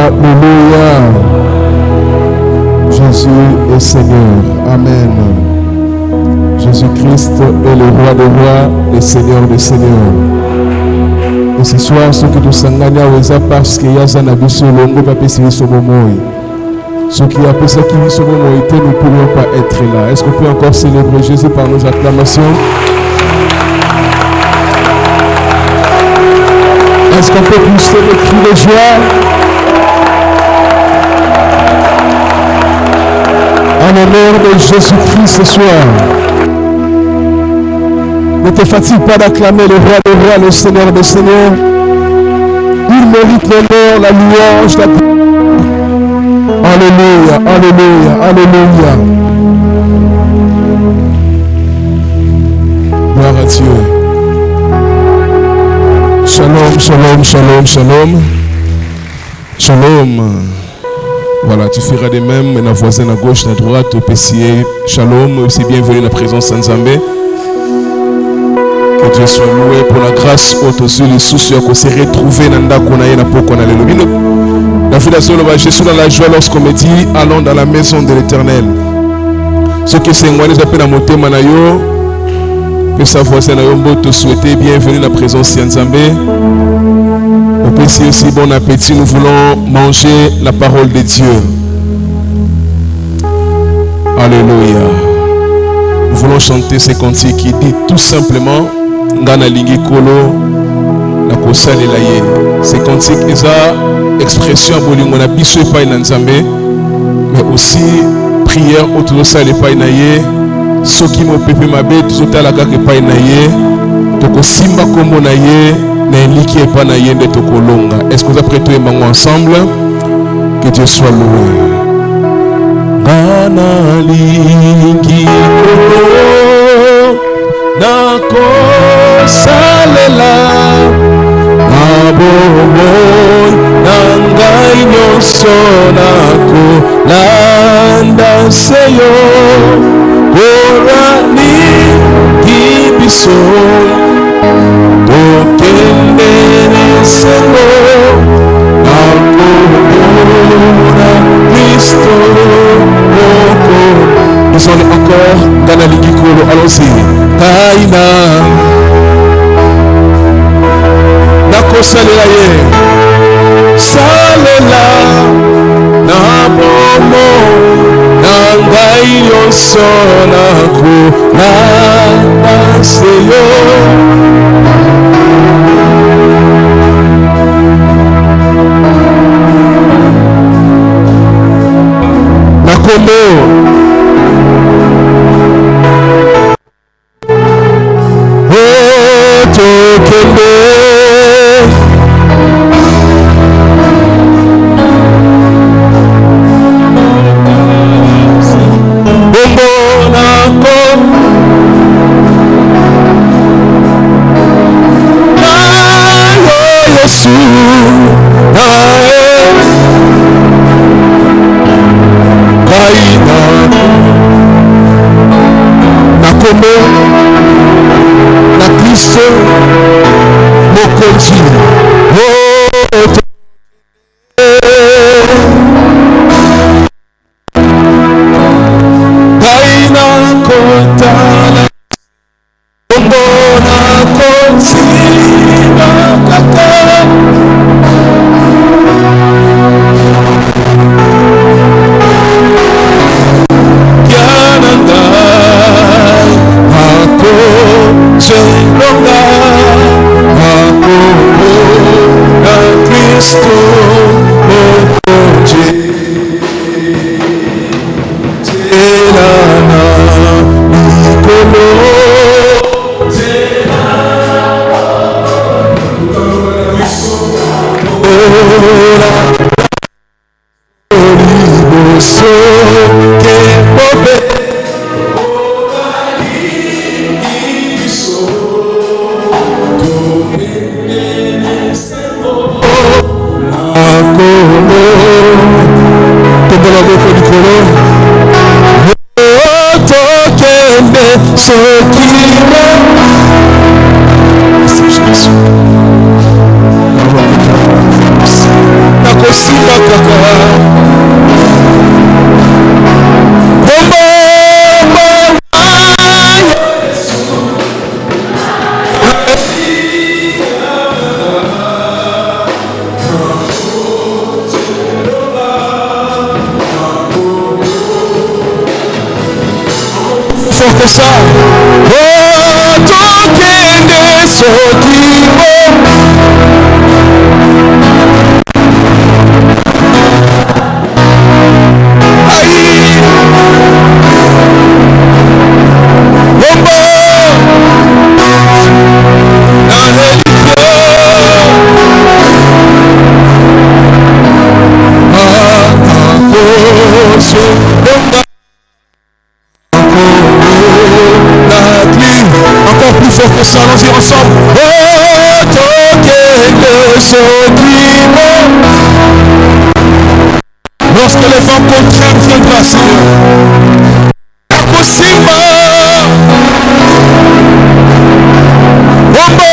Alléluia. Jésus est Seigneur. Amen. Jésus-Christ est le roi des rois, le Seigneur des seigneurs. Et ce soir, ce que nous sangania parce qu'il y a un abysse longo pas pessimiste sur mon moi. Ce qui a pensé qu'il y sur mon moi, nous ne pourrions pas être là. Est-ce qu'on peut encore célébrer Jésus par nos acclamations? Est-ce qu'on peut pousser le cri de joie? En honneur de Jésus-Christ ce soir. Ne te fatigue pas d'acclamer le roi des rois, le Seigneur des seigneurs. Il mérite l'honneur, la louange, la gloire. Alléluia, alléluia, alléluia. Gloire à Dieu. Shalom, shalom, shalom, shalom. Shalom. Voilà, tu feras de même, la voisine à gauche, à droite, au PCA. Shalom, aussi bienvenue dans la présence de Nzambé. Que Dieu soit loué pour la grâce haute aux yeux, les soucis qu'on s'est retrouvés dans la poko na lelo. La fondation de je suis dans la joie lorsqu'on me dit allons dans la maison de l'Éternel. Ceux qui s'éloignent appellent à monter manayo. Que sa voisine na yombo te souhaiter bienvenue dans la présence de Nzambé. Au PC aussi bon appétit, nous voulons manger la parole de Dieu. Alléluia. Nous voulons chanter ces cantiques qui dit tout simplement Ngana lingi kolo la kosale la ye. Ces cantiques ils a expression bolingo na biso epai na Nzambe, mais aussi prière autour de ça epai na ye. Soki mo pepe mabe tozotala kaka epai na ye. Tokosimba kombo na ye na eliki epai na ye nde tokolonga. Est-ce que vous apprêtez embango ensemble? Que Dieu soit loué. Ngana lingi kolo nako salela abomoi nangai nyonso nako landa seyo korani kibiso tokendere sengo akomona Kristo moko. Nous sommes encore dans la Ligikolo. Allons-y. Taïna Nako salela ye salela nabomo nangai nyonso nako naseyo nakombo fort que ça, allons-y ensemble. Oh, tokende sokimo. Lorsque les vents contraires viendra, Seigneur. Akosima. Bombo.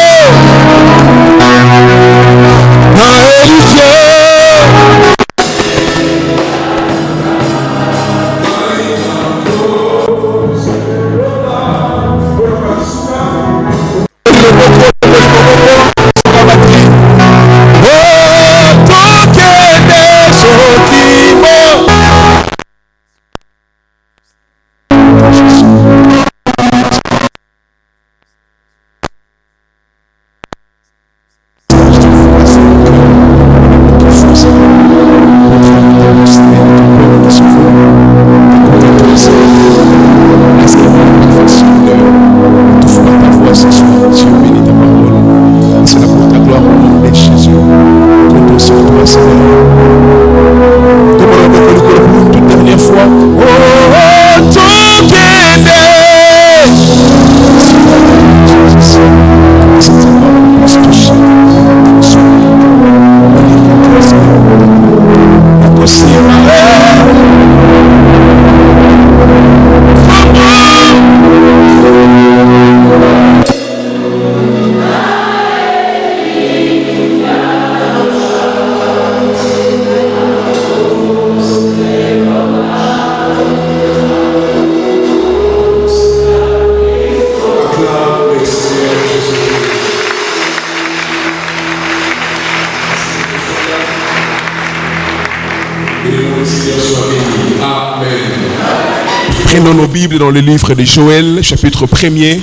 Prenons nos Bibles dans le livre de Joël, chapitre 1er,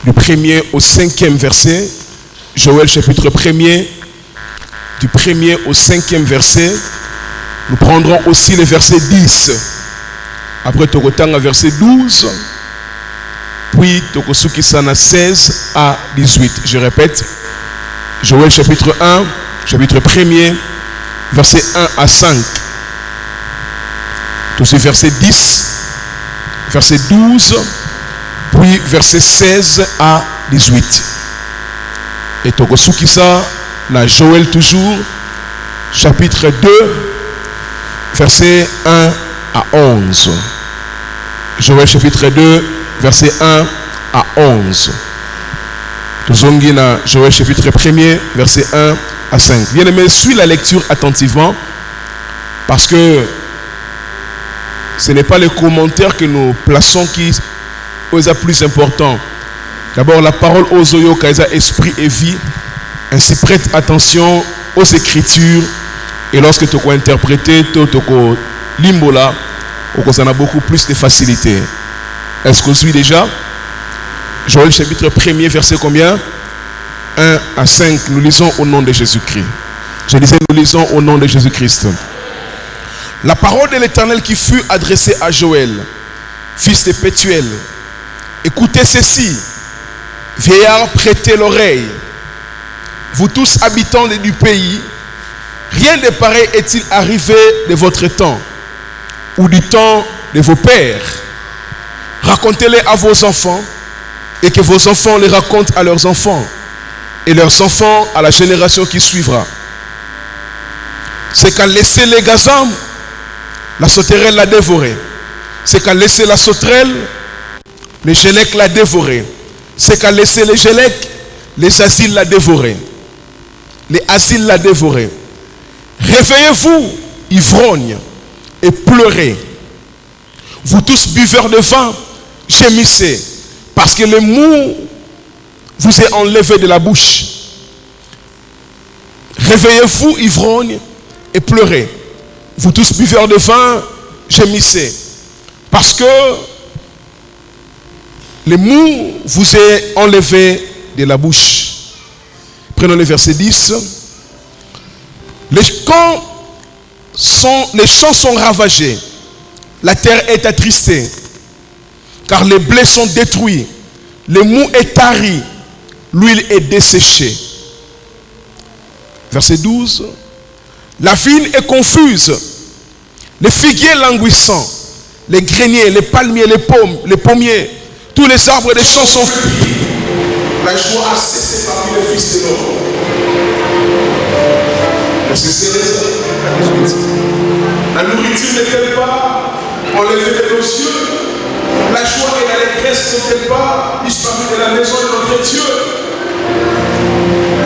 du 1er au 5e verset. Joël, chapitre 1er, du 1er au 5e verset. Nous prendrons aussi le verset 10. Après, Tokotanga, verset 12. Puis, Tokosukisana, 16 à 18. Je répète, Joël, chapitre 1, chapitre 1er, verset 1 à 5. Tous ces versets 10, verset 12, puis verset 16 à 18. Et Tokosukisa, la Joël toujours, chapitre 2, verset 1 à 11. Joël chapitre 2, verset 1 à 11. Tuzongina, Joël chapitre 1er, verset 1 à 5. Bien aimé, suis la lecture attentivement, parce que ce n'est pas les commentaires que nous plaçons qui sont plus importants. D'abord, la parole aux oyo, kaisa esprit et vie. Ainsi, prête attention aux écritures. Et lorsque tu as interprété, tu as limbola, on a beaucoup plus de facilité. Est-ce qu'on suit déjà? Joël chapitre 1er, verset combien? 1 à 5. Nous lisons au nom de Jésus-Christ. Je disais, nous lisons au nom de Jésus-Christ. La parole de l'Éternel qui fut adressée à Joël, fils de Pétuel. Écoutez ceci, vieillard, prêtez l'oreille. Vous tous habitants du pays, rien de pareil est-il arrivé de votre temps ou du temps de vos pères. Racontez-les à vos enfants et que vos enfants les racontent à leurs enfants et leurs enfants à la génération qui suivra. C'est qu'a laissé les gazans, la sauterelle l'a dévoré. C'est qu'a laissé la sauterelle, les gélèques l'a dévoré. C'est qu'a laissé les gélèques, les asiles l'a dévoré. Les asiles l'a dévoré. Réveillez-vous, ivrognes, et pleurez. Vous tous buveurs de vin, gémissez, parce que le mou vous est enlevé de la bouche. Réveillez-vous, ivrognes, et pleurez. Vous tous buveurs de vin, gémissez, parce que le mou vous est enlevé de la bouche. Prenons le verset 10. Les champs sont ravagés. La terre est attristée, car les blés sont détruits. Le mou est tari. L'huile est desséchée. Verset 12. La vigne est confuse. Les figuiers languissants. Les greniers, les palmiers, les pommes, les pommiers. Tous les arbres des champs sont La joie a cessé parmi les fils de l'homme. Parce que c'est raison. La nourriture n'est-elle pas enlevée de nos yeux? La joie et la détresse n'ont-elles pas disparu de la maison de notre Dieu?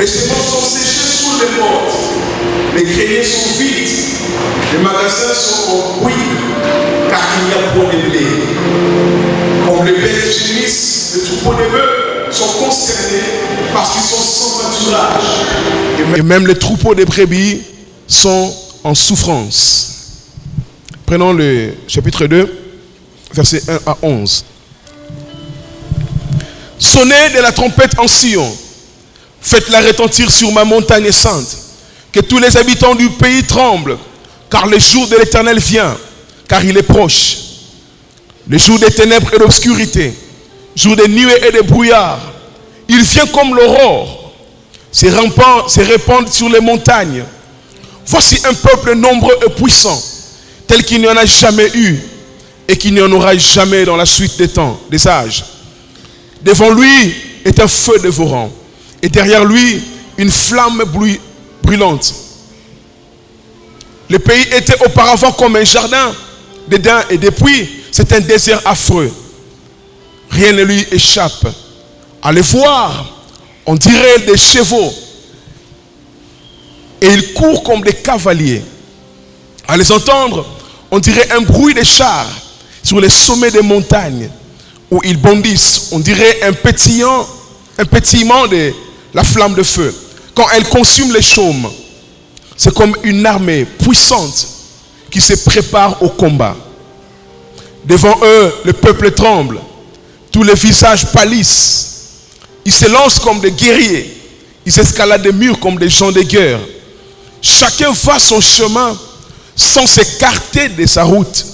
Les semences sont séchées sous les portes. Les greniers sont vides. Les magasins sont en bruit, car il n'y a point de blé. Comme les bêtes gémissent, les troupeaux des bœufs sont consternés parce qu'ils sont sans pâturage. Et même les troupeaux des brebis sont en souffrance. Prenons le chapitre 2, versets 1 à 11. Sonnez de la trompette en Sion. Faites-la retentir sur ma montagne sainte. Que tous les habitants du pays tremblent. Car le jour de l'Éternel vient. Car il est proche. Le jour des ténèbres et d'obscurité. Jour de nuées et de brouillard. Il vient comme l'aurore. Ses remparts se répandent sur les montagnes. Voici un peuple nombreux et puissant. Tel qu'il n'y en a jamais eu. Et qu'il n'y en aura jamais dans la suite des temps, des âges. Devant lui est un feu dévorant. Et derrière lui, une flamme brûlante. Le pays était auparavant comme un jardin d'éden et depuis, c'est un désert affreux. Rien ne lui échappe. À les voir, on dirait des chevaux. Et ils courent comme des cavaliers. À les entendre, on dirait un bruit de chars sur les sommets des montagnes où ils bondissent. On dirait un pétillement de la flamme de feu. Quand elle consume les chaumes, c'est comme une armée puissante qui se prépare au combat. Devant eux, le peuple tremble. Tous les visages pâlissent. Ils se lancent comme des guerriers. Ils escaladent des murs comme des gens de guerre. Chacun va son chemin sans s'écarter de sa route.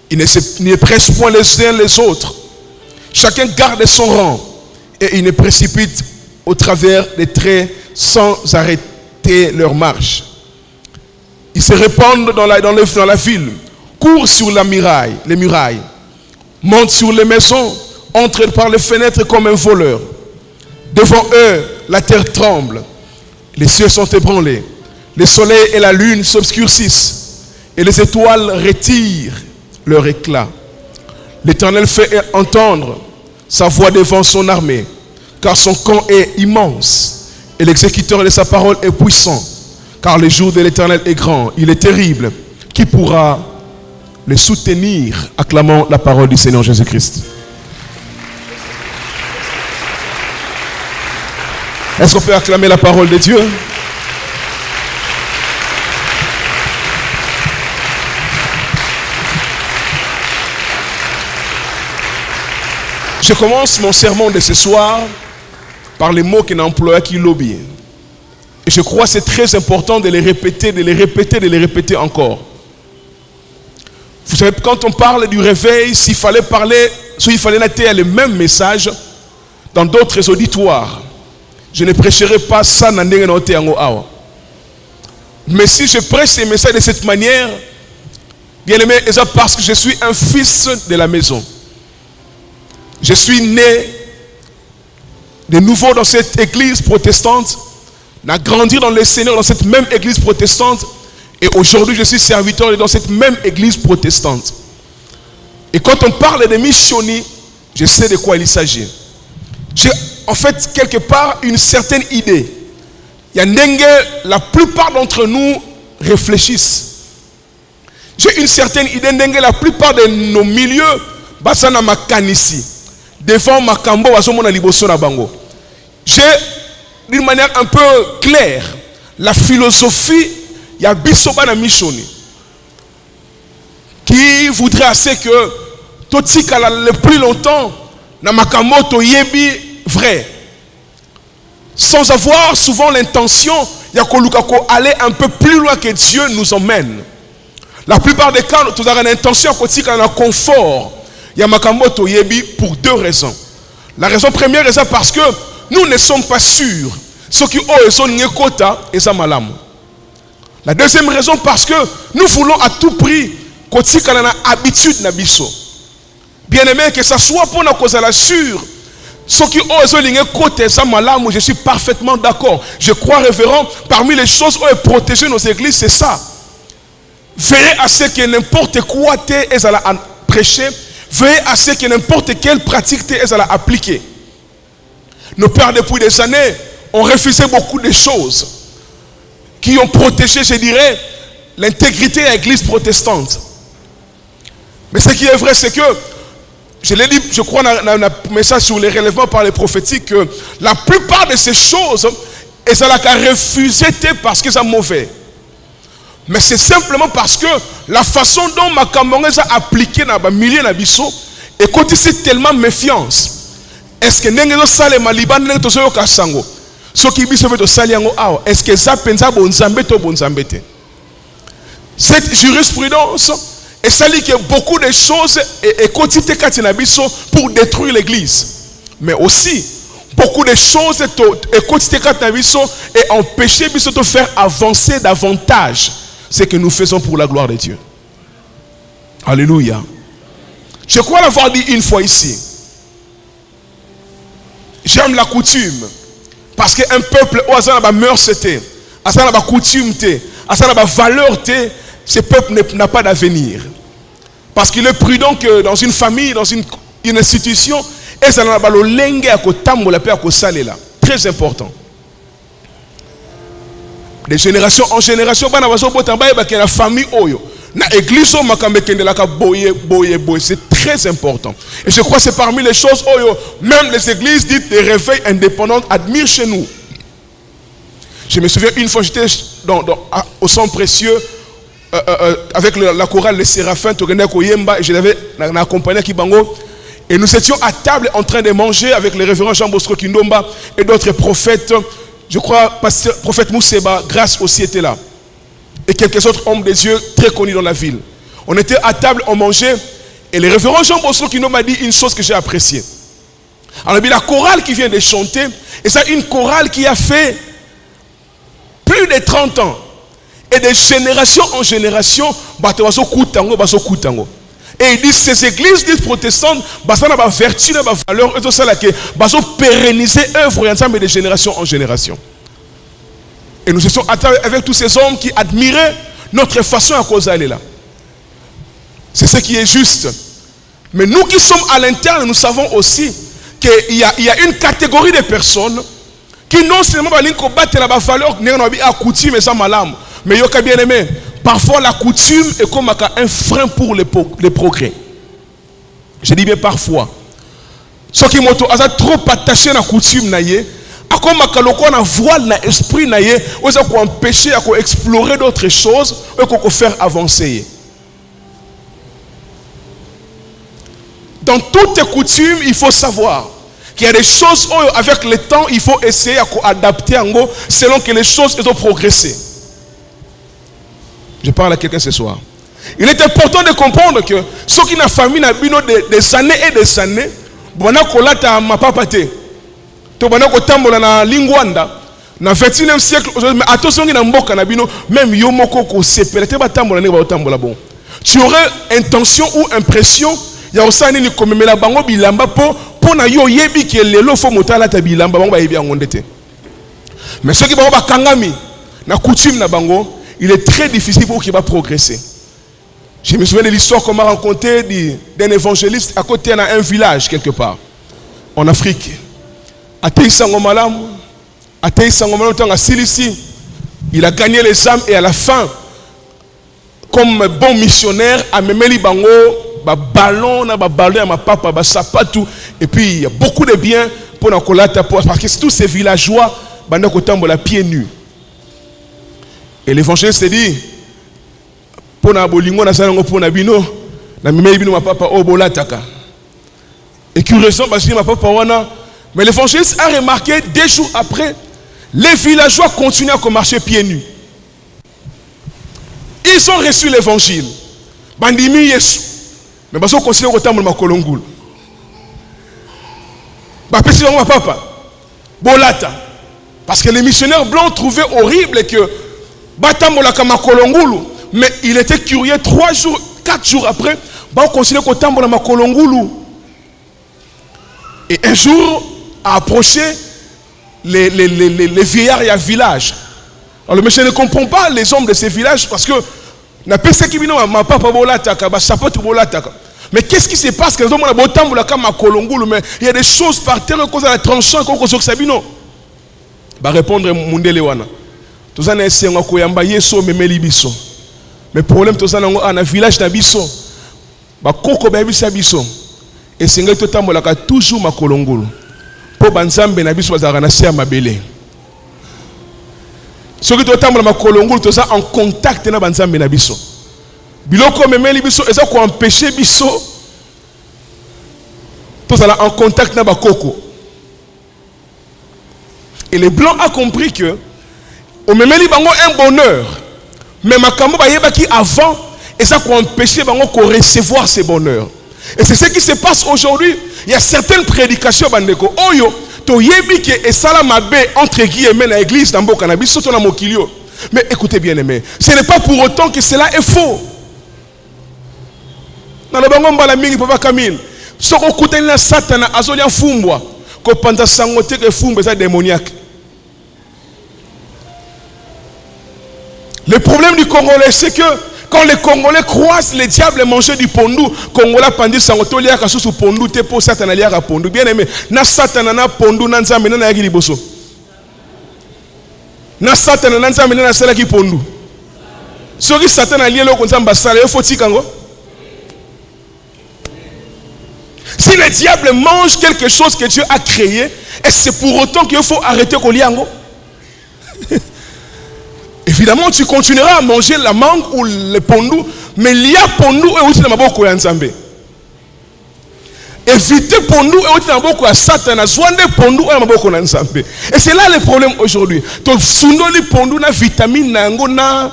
Ils ne pressent point les uns les autres. Chacun garde son rang et ils ne précipitent au travers des traits sans arrêter leur marche. Ils se répandent dans la ville, courent sur les murailles, montent sur les maisons, entrent par les fenêtres comme un voleur. Devant eux, la terre tremble, les cieux sont ébranlés, le soleil et la lune s'obscurcissent et les étoiles retirent leur éclat. L'Éternel fait entendre sa voix devant son armée, car son camp est immense et l'exécuteur de sa parole est puissant. Car le jour de l'Éternel est grand, il est terrible. Qui pourra le soutenir? Acclamons la parole du Seigneur Jésus-Christ. Est-ce qu'on peut acclamer la parole de Dieu? Je commence mon sermon de ce soir par les mots qu'on emploie qui lobby. Et je crois que c'est très important de les répéter, de les répéter, de les répéter encore. Vous savez, quand on parle du réveil, s'il fallait parler, s'il fallait noter le même message dans d'autres auditoires, je ne prêcherai pas ça. Mais si je prêche ces messages de cette manière, bien aimé, c'est parce que je suis un fils de la maison. Je suis né de nouveau dans cette église protestante, n'a grandi dans le Seigneur dans cette même église protestante, et aujourd'hui je suis serviteur dans cette même église protestante. Et quand on parle de missionnaires, je sais de quoi il s'agit. J'ai en fait quelque part une certaine idée. Il y a n'engue, la plupart d'entre nous réfléchissent. J'ai une certaine idée n'engue, la plupart de nos milieux, basana makanisi. Devant ma kambo, j'ai d'une manière un peu claire la philosophie y a bisoba na missioni qui voudrait assez que totika le plus longtemps na makambo to yebi vrai, sans avoir souvent l'intention y a kolukako aller un peu plus loin que Dieu nous emmène. La plupart des cas nous avons l'intention kotika na confort. Il y a makambo to yebi pour deux raisons. La raison première est parce que nous ne sommes pas sûrs ce qui sont ngekota et ça malam. La deuxième raison parce que nous voulons à tout prix kotika na habitude na biso. Bien aimé, que ça soit pour la cause à la sûre ceux qui osent ligner côté ça malamu, je suis parfaitement d'accord. Je crois, révérend, parmi les choses où protéger nos églises, c'est ça. Veillez à ce que n'importe quoi est à prêcher. Veillez à ce que n'importe quelle pratique est à appliquer. Nos pères depuis des années ont refusé beaucoup de choses qui ont protégé, je dirais, l'intégrité de l'église protestante. Mais ce qui est vrai, c'est que, je l'ai dit, je crois, dans un message sur les relèvements par les prophétiques, que la plupart de ces choses, elles ont refusé parce qu'elles sont mauvais. Mais c'est simplement parce que la façon dont ma camarade a appliqué dans le milieu de Bisso, et quand c'est tellement méfiance, est-ce que nous sommes maliban nous sommes kasango, ce qui biso beto saliango awa, est-ce que ça pensa bonzambe to bonzambete? Cette jurisprudence et ça dit que beaucoup de choses et quantité katina biso pour détruire l'église, mais aussi beaucoup de choses et quantité katina biso et empêcher biso de faire avancer davantage ce que nous faisons pour la gloire de Dieu. Alléluia. Je crois l'avoir dit une fois ici. J'aime la coutume. Parce qu'un peuple, où il y a des mœurs, il y a des coutumes, il y a des valeurs, ce peuple n'a pas d'avenir. Parce qu'il est prudent que dans une famille, dans une institution, et ça n'a pas le lengue à côté de la très important. De génération en génération, la famille, c'est très important. Et je crois que c'est parmi les choses où même les églises dites des réveils indépendants admirent chez nous. Je me souviens une fois, j'étais au centre précieux avec la chorale Les Séraphins, et je l'avais accompagné à Kibango. Et nous étions à table en train de manger avec le révérend Jean Bosco Kindomba et d'autres prophètes. Je crois que le prophète Mousseba, Grâce aussi était là. Et quelques autres hommes des dieux très connus dans la ville. On était à table, on mangeait. Et le révérend Jean Bosco Kindomba m'a dit une chose que j'ai appréciée. Alors, la chorale qui vient de chanter, et c'est une chorale qui a fait plus de 30 ans. Et de génération en génération, et il dit ces églises dites protestantes, ça n'a pas vertu, n'a pas valeur, et tout ça là que pérenniser œuvre ensemble de génération en génération. Et nous étions avec tous ces hommes qui admiraient notre façon à cause d'aller là. C'est ce qui est juste. Mais nous qui sommes à l'interne, nous savons aussi qu'il y a une catégorie de personnes qui non seulement battent la valeur, mais ça malam. Mais yoka bien aimé, parfois la coutume est comme un frein pour les progrès. Je dis bien parfois. Ceux qui m'ont trop attaché à la coutume, comme un voile dans l'esprit, on peut empêcher à explorer d'autres choses et qu'on faire avancer. Dans toutes les coutumes, il faut savoir qu'il y a des choses où, avec le temps, il faut essayer d'adapter selon que les choses ont progressé. Je parle à quelqu'un ce soir. Il est important de comprendre que ceux qui n'ont famille des années et des années, ma papa te, na lingwanda, na 21e siècle, mais attention na mboka na bino, même yomoko ko sepele te batambola ne batambola bon. Tu aurais intention ou impression ya osani ni komemela bango bilamba po na yo yebi ke lelo fo motala ta bilamba bango ba yebi ngonde te. Mais ceux qui ba kangami na coutume na bango, il est très difficile pour qu'il va progresser. Je me souviens de l'histoire qu'on m'a racontée d'un évangéliste à côté d'un village quelque part en Afrique. Il a gagné les âmes et à la fin, comme bon missionnaire, a même les bango, ballon, ballon, ma papa, sapatou, et puis il y a beaucoup de biens pour la colata parce que tous ces villageois, banda kotambo la pieds nus. Et l'évangéliste s'est dit, pour na bolingo na sango pour na bino, na mimei bino ma papa obolataka. Et curieusement, parce que ma papa wana, mais l'évangéliste a remarqué 2 jours après, les villageois continuent à marcher pieds nus. Ils ont reçu l'évangile. Bandimi Yesu. Mais ils ont considéré au temps de ma kolongul. Ma papa, bolata. Parce que les missionnaires blancs trouvaient horrible que mais il était curieux 3 jours, 4 jours après, on considère qu'au temps de Makolongulu. Et un jour, à approcher les vieillards et à village. Alors le monsieur ne comprend pas les hommes de ces villages parce que mais qu'est-ce qui se passe quand il y a des choses par terre à cause de la tranchant qu'on se sabino. Bah répondre mundele wana. Tout ça n'est pas koyamba yeso memeli biso. Mais problème tout ça na village na biso. Ba koko ba biso biso. Et c'est ngai to tambola ka toujours makolongolo. Po banzambe na biso bazaka na se mabele. Ceux qui doivent makolongolo tout ça en contact na banzambe na biso. Biloko memeli biso eza ko empêcher biso. Tout ça en contact na bakoko. Et les blancs ont compris que au memeli bango un bonheur. Mais makambo ba yeba ki avant et ça ko empêcher bango ko recevoir ces bonheurs. Et c'est ce qui se passe aujourd'hui. Il y a certaines prédications bandeko oyo to yebi ke esala mabe entre guillemets na église na mboka na biso to na mokilio. Mais écoutez bien aimé, ce n'est pas pour autant que cela est faux. Dans le bango mbala mingi papa Camille, soko kutani na satana azolia fumbwa ko panza sangote ke fumbe ça démoniaque. Le problème du Congolais c'est que quand les Congolais croisent les diables manger du pondu, Congolais pandi sangoto lia ka susu pondu te po satana lia ka pondu. Bien aimé, na satana na pondu na nzambe na yaki liboso. Na satana na nzambe na sala ki pondu. Soki satana lia lo konzamba sala yo foti kango. Si le diable mange quelque chose que Dieu a créé, est-ce c'est pour autant qu'il faut arrêter Koliango? Évidemment, tu continueras à manger la mangue ou le pondu, mais il y a pondu et aussi dans ma boko nzambe. Éviter pondu et aussi dans ma boko Satan, zwande pondu et ma boko nzambe. Et c'est là le problème aujourd'hui. Donc sundoli pondu na vitamine nango na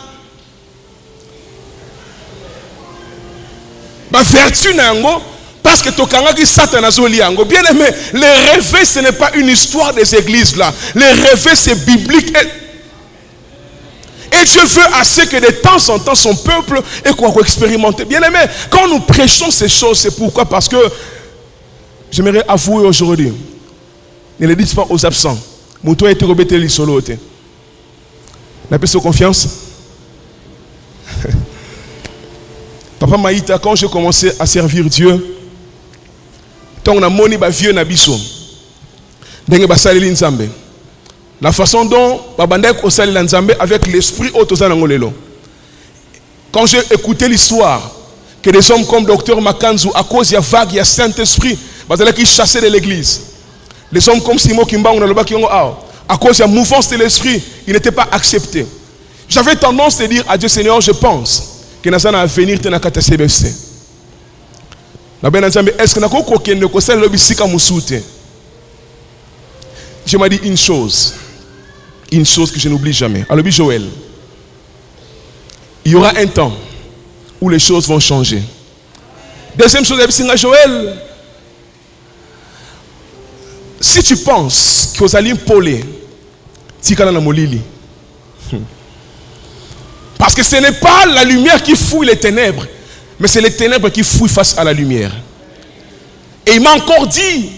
ba vertu nango. Parce que Tokanga qui Satan a zoliango. Bien aimé, les rêves ce n'est pas une histoire des églises là. Les rêves c'est biblique. Et Dieu veut assez que de temps en temps son peuple ait quoi expérimenter. Bien aimé, quand nous prêchons ces choses, c'est pourquoi? Parce que j'aimerais avouer aujourd'hui, ne le dites pas aux absents. Moutou a été rebêté l'isolo. N'a pas confiance? Papa Maïta, quand j'ai commencé à servir Dieu, tant on a moni ba vieux nabiso ndenge basaleli nzambe la façon dont babandek osali la nzambe avec l'esprit autosana ngolelo. Quand j'ai écouté l'histoire que des hommes comme docteur Makanzu à cause il y a vague il y a Saint-Esprit bazala qui chassaient de l'église, les hommes comme Simon Kimbangu na loba kiongo à cause il y a mouvance de l'esprit il n'était pas accepté. J'avais tendance à dire à Dieu Seigneur je pense que nous allons venir te na kata CBFC. Est-ce que nous avons je m'ai dit une chose que je n'oublie jamais. Alors, Joël, il y aura un temps où les choses vont changer. Deuxième chose, Joël, si tu penses que vous allez poler, parce que ce n'est pas la lumière qui fouille les ténèbres, mais c'est les ténèbres qui fouillent face à la lumière. Et il m'a encore dit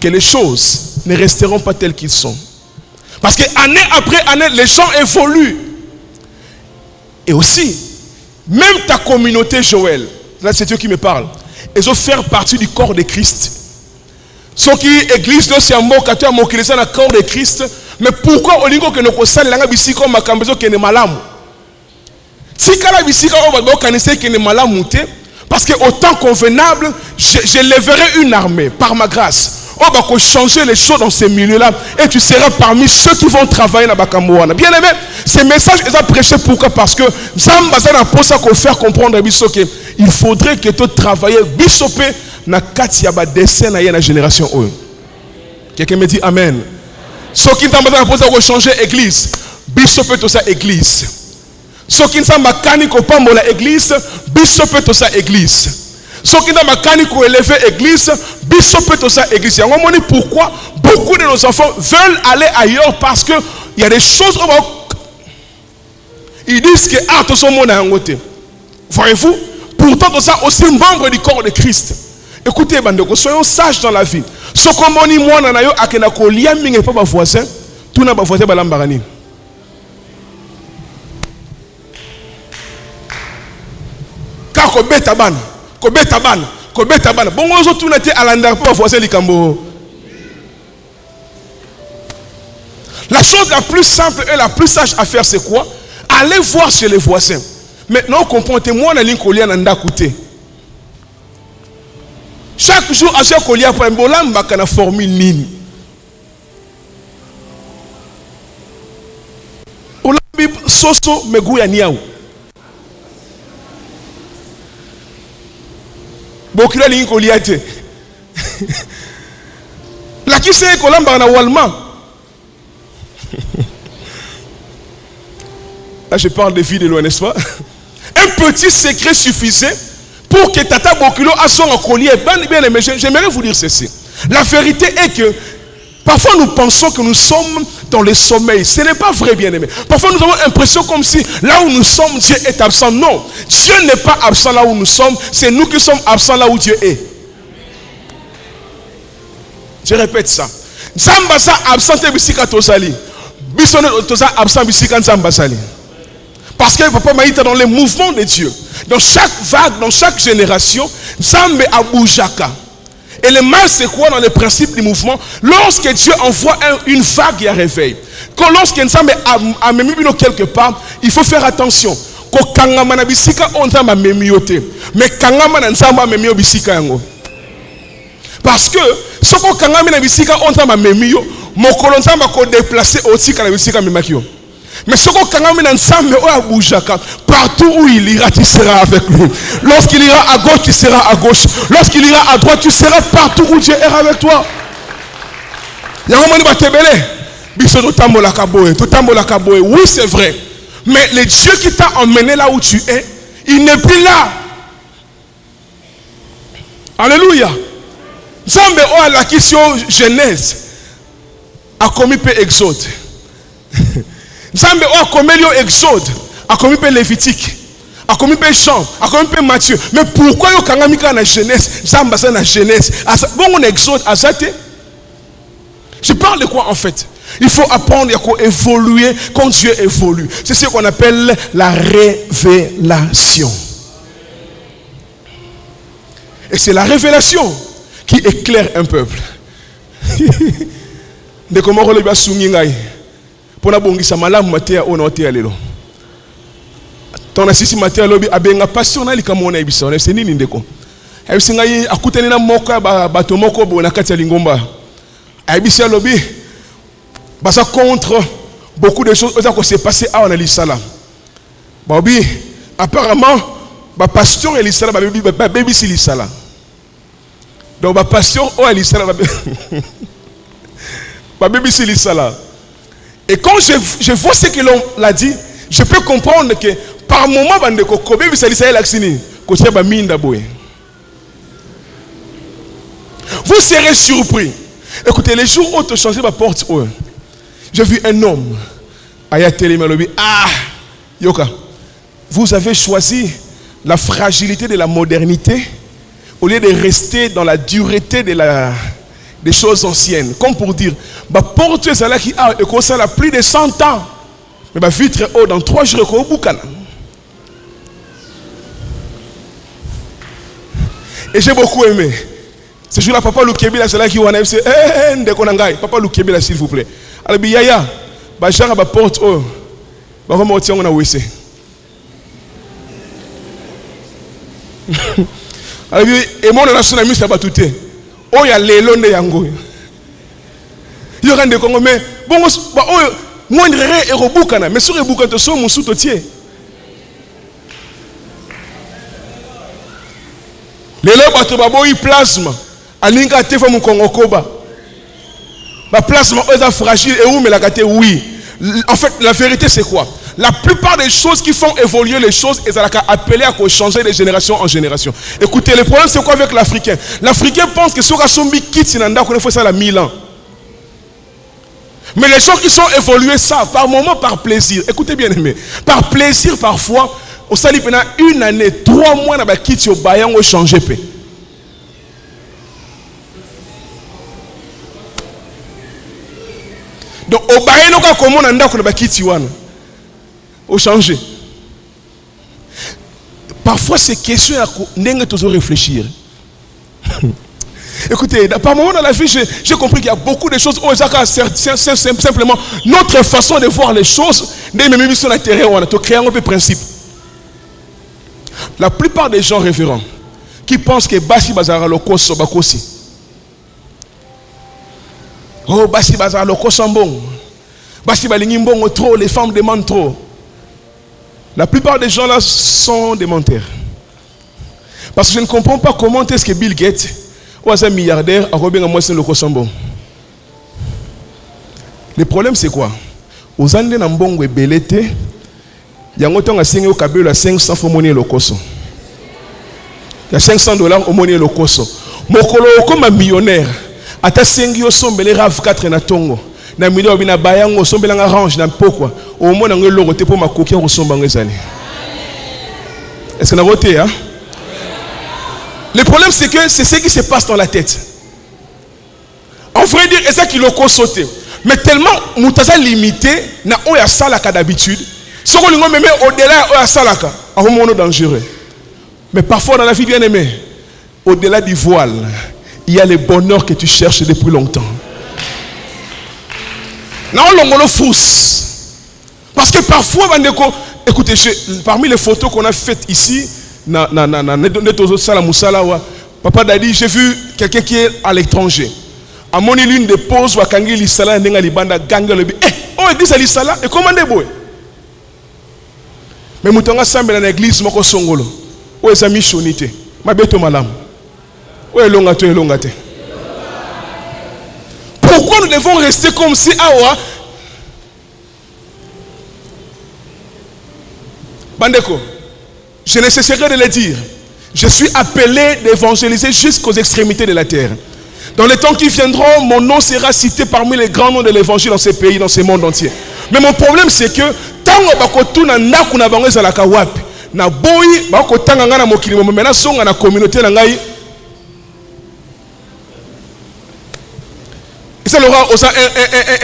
que les choses ne resteront pas telles qu'elles sont. Parce que année après année, les gens évoluent. Et aussi, même ta communauté, Joël, là c'est Dieu qui me parle, ils vont faire partie du corps de Christ. Ceux qui église, c'est un mot qui est le corps de Christ. Mais pourquoi au niveau que nous sommes là, comme Makambezo qui est malade? Parce que au temps convenable, je lèverai une armée par ma grâce. On va changer les choses dans ces milieux-là. Et tu seras parmi ceux qui vont travailler dans Bakamouana. Bien aimé, ces messages sont prêchés pourquoi? Parce que Zambazana pour ça qu'on faire comprendre il faudrait que tu travailles bisopé na katia ba dessin na la génération. Quelqu'un me dit amen. Ce qui t'embête pour ça qu'on changer église, bisopé tout ça église. Ce qui n'a pas de l'église, bisopé tout ça église. Ce qui n'a pas de élever l'église, bisopé tout ça église. Pourquoi beaucoup de nos enfants veulent aller ailleurs? Parce qu'il y a des choses où ils disent que tout ce monde a un côté. Voyez-vous? Pourtant tout ça aussi membre du corps de Christ. Écoutez, bandeko, soyons sages dans la vie. Ce qu'on moni moi nanayo akena ko liaming et pas voisin, tout n'a pas voisin balambarani. Car ko beta bana. Bon, on tout n'était à l'andar pas voisin likambo. La chose la plus simple et la plus sage à faire, c'est quoi? Aller voir chez les voisins. Maintenant, on comprend que moi, on a l'in côté. Chaque jour, à chaque colia, pour un bolam, on a formule nini. On a mis soso, mais gouya niaou. Beaucoup de lignes colia. La qui c'est qu'on a en Walma. Là, je parle de vie de loin, n'est-ce pas? Un petit secret suffisait pour que Tata Bokulo a son collier. Bien aimé, j'aimerais vous dire ceci. La vérité est que parfois nous pensons que nous sommes dans le sommeil. Ce n'est pas vrai, bien aimé. Parfois nous avons l'impression comme si là où nous sommes, Dieu est absent. Non, Dieu n'est pas absent là où nous sommes. C'est nous qui sommes absents là où Dieu est. Je répète ça. Zambasa absent et bisika tosali. Bisone tosa absent bisika Zambasali. Parce que papa Maïta dans les mouvements de Dieu, dans chaque vague, dans chaque génération, Zambe aboujaka. Et le mal c'est quoi dans le principe du mouvement? Lorsque Dieu envoie une vague, il y a réveil. Quand lorsque Zambe a même quelque part, il faut faire attention. Ko kangama na bisika on Zambe memiote. Mais kangama na Zambe memio bisika yango. Parce que ce qu'on kangama na bisika on Zambe memio, mokolo Zambe ko déplacer aussi kana bisika memakio. Mais ce qu'on partout où il ira, tu seras avec lui. Lorsqu'il ira à gauche, tu seras à gauche. Lorsqu'il ira à droite, tu seras partout où Dieu est avec toi. Oui, c'est vrai. Mais le Dieu qui t'a emmené là où tu es, il n'est plus là. Alléluia. Zambe a la question Genèse a commis peu Exode. Zambe a commis Exode, a commis peu Lévitique, a commis peu Jean, a commis peu Matthieu. Mais pourquoi yo kangamika na Genèse, Zambe ça na Genèse. Bon on Exode à ça. Je parle de quoi en fait? Il faut apprendre à évoluer quand Dieu évolue. C'est ce qu'on appelle la révélation. Et c'est la révélation qui éclaire un peuple. De comment on le soumis pour la bonne sa malam maté on a été lelo. Ton assisi maté lobi abenga passionnel comme on a ebisa. C'est nini ndeko. Ebisa ngai akutani na moko bato moko bona kati ya lingomba. Ebisa lobi basa contre beaucoup de choses qui s'est passé à Lisala. Babi apparemment ba pasteur Lisala ba baby si Lisala. Donc ba pasteur o Lisala ba baby si Lisala. Et quand je vois ce que l'on l'a dit, je peux comprendre que par moment bandeko ko baby si Lisala laksini ko tia ba minda boy. Vous serez surpris. Écoutez, les jours où tu changes ma porte, j'ai vu un homme. Ah, Yoka, vous avez choisi la fragilité de la modernité au lieu de rester dans la dureté des choses anciennes. Comme pour dire, ma porte est là qui a plus de 100 ans. Mais ma vitre haut dans 3 jours au boucan. Et j'ai beaucoup aimé. Ce jour-là, papa Loukébila, c'est là qui wana c'est papa Loukébila, s'il vous plaît. Alors yaya, ba jara ba porte oh, ba vraiment tiens on a wessé. Alors et mon na sona misa ba touté. Oh ya lelo nde yango. Yo rende Congo mais bon ba oh moi ndré et robukana mais sur rebuka to so musu to tie. Lelo ba to ba boyi plasma. Alinga tefa mu Congo koba. La plasma est fragile et où mais la gâté oui. En fait, la vérité c'est quoi? La plupart des choses qui font évoluer les choses, elles ont appelé à changer de génération en génération. Écoutez, le problème c'est quoi avec l'Africain? L'Africain pense que sur Kasombi quitte Sinanda qu'on fait ça à 1000 ans. Mais les gens qui sont évolués savent, par moment, par plaisir. Écoutez bien aimé, par plaisir parfois, au sali pendant 1 année, 3 mois, on a quitté au Bayan, on change. Donc au baïno ka comment on anda ko ba kitiwana. Au changer. Parfois ces questions n'engue toujours réfléchir. Écoutez, par moment dans la vie, j'ai compris qu'il y a beaucoup de choses. C'est simplement notre façon de voir les choses. La plupart des gens référents qui pensent que Basi Bazara Lokoso Bakosi. Oh, Basi Bazara Lokoso bon. Basi Balingimbon trop, les femmes demandent trop. La plupart des gens là sont des menteurs. Parce que je ne comprends pas comment est-ce que Bill Gates, ou un milliardaire, a robé un mois le Kosombo. Le problème c'est quoi? Aux Andes Nambongo et Belete, il y a un temps à 5 au Kabul à 500 fois monnaie le Koso. Il y a $500 au monnaie le Koso. Mokolo comme un millionnaire, à ta 5 au sombe les RAV 4 na Tongo. Na million bina bayango sombe la orange na pokwa. Au moins on le roté pour ma coquille au sombe ngezali. Est-ce qu'on a voté hein? Le problème c'est que c'est ce qui se passe dans la tête. En vrai dire, c'est ça qui l'a sauté. Mais tellement moutaza limité na oya salaka d'habitude. Ce qu'on lui même au-delà oya salaka, un moment dangereux. Mais parfois dans la vie bien aimée, au-delà du voile, il y a le bonheur que tu cherches depuis longtemps. Non, l'ongolo fousse. Parce que parfois, écoutez, parmi les photos qu'on a faites ici, Papa Dadi, j'ai vu quelqu'un qui est à l'étranger. À mon l'une des pauses, Wakangi Lissala, Nenga Libanda, Ganga le eh, oh, église à Lissala, et comment est-ce mais Moutonga Sambe dans l'église, Moko Songolo. Où est sa missionnité? Ma bête malam. Où est l'ongate? Pourquoi nous devons rester comme si, awa? Bandeko, je ne cesserai de le dire. Je suis appelé d'évangéliser jusqu'aux extrémités de la terre. Dans les temps qui viendront, mon nom sera cité parmi les grands noms de l'évangile dans ces pays, dans ce monde entier. Mais mon problème c'est que tant que na ndaku na bango ezalaka wapi na boyi bako tanga ngana mokili mo mena songa na communauté na ngai. Et ça aura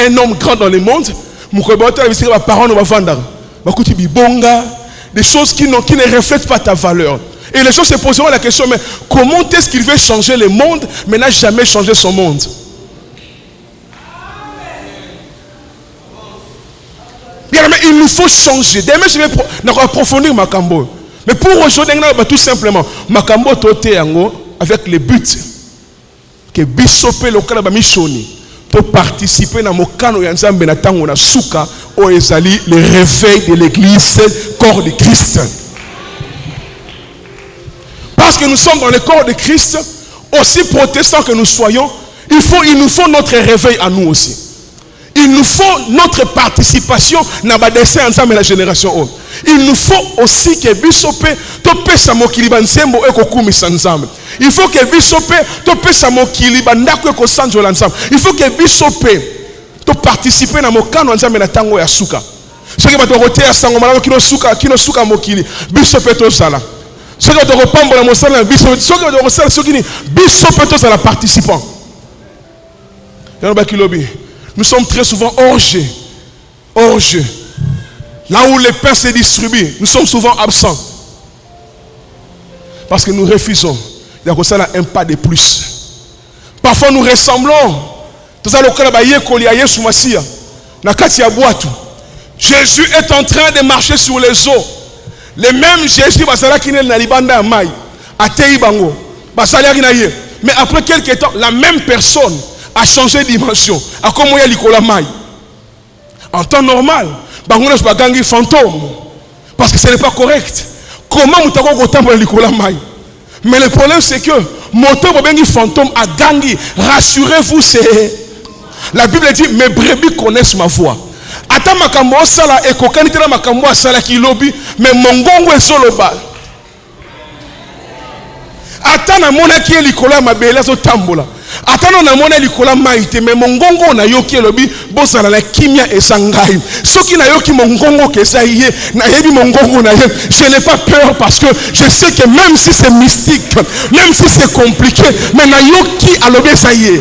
un homme grand dans le monde, mukobota visira ba parents no bavanda. Bakuti bibonga, des choses qui ne reflètent pas ta valeur. Et les gens se poseront la question, mais comment est-ce qu'il veut changer le monde, mais n'a jamais changé son monde? Bien, mais il nous faut changer. Demain, je vais approfondir Makambo. Mais pour aujourd'hui, tout simplement, Makambo toté avec le but que Bishopé local ba mishoni pour participer dans Mokano Yanzambe na tango na suka au ezali le réveil de l'église corps de Christ. Parce que nous sommes dans le corps de Christ, aussi protestants que nous soyons, il nous faut notre réveil à nous aussi. Il nous faut notre participation dans le dessin ensemble de la génération haute. Il nous faut aussi que Bishopé topé sa mokiliba nsembo eko kumisa ensemble. Il faut que Bishopé topé sa mokiliba ndako eko sanjola ensemble. Il faut que Bishopé to participer na mokano ensemble na tango ya suka. Ce qui va te roter à sango malako kino suka mokili. Bishopé to sala. Ce qui va te repambo la mosala Bishopé. Ce qui va te resala ce qui ni Bishopé to sala participant. Nous sommes très souvent hors jeu. Hors jeu. Là où les pains se distribuent, nous sommes souvent absents. Parce que nous refusons. Il y a un pas de plus. Parfois nous ressemblons. Jésus est en train de marcher sur les eaux. Le même Jésus, mais après quelques temps, la même personne a changé de dimension. En temps normal, il fantôme. Parce que ce n'est pas correct. Comment vous avez mais le problème c'est que moto bengi fantôme a gangi. Rassurez-vous, c'est la Bible dit mes brebis connaissent ma voix. Ata makambo sala e kokanitela makambo sala ki lobi mais mongongo esoloba. Ata na mona ki likola mabela zo tambola. Ata na mona likola maite mais mongongo na yoki lobi bosala la kimia esangai. Soki na yoki mongongo kesaye na yebi mongongo na ye. Je n'ai pas peur parce que je sais que même si c'est mystique, même si c'est compliqué, mais na yoki alobi esaye.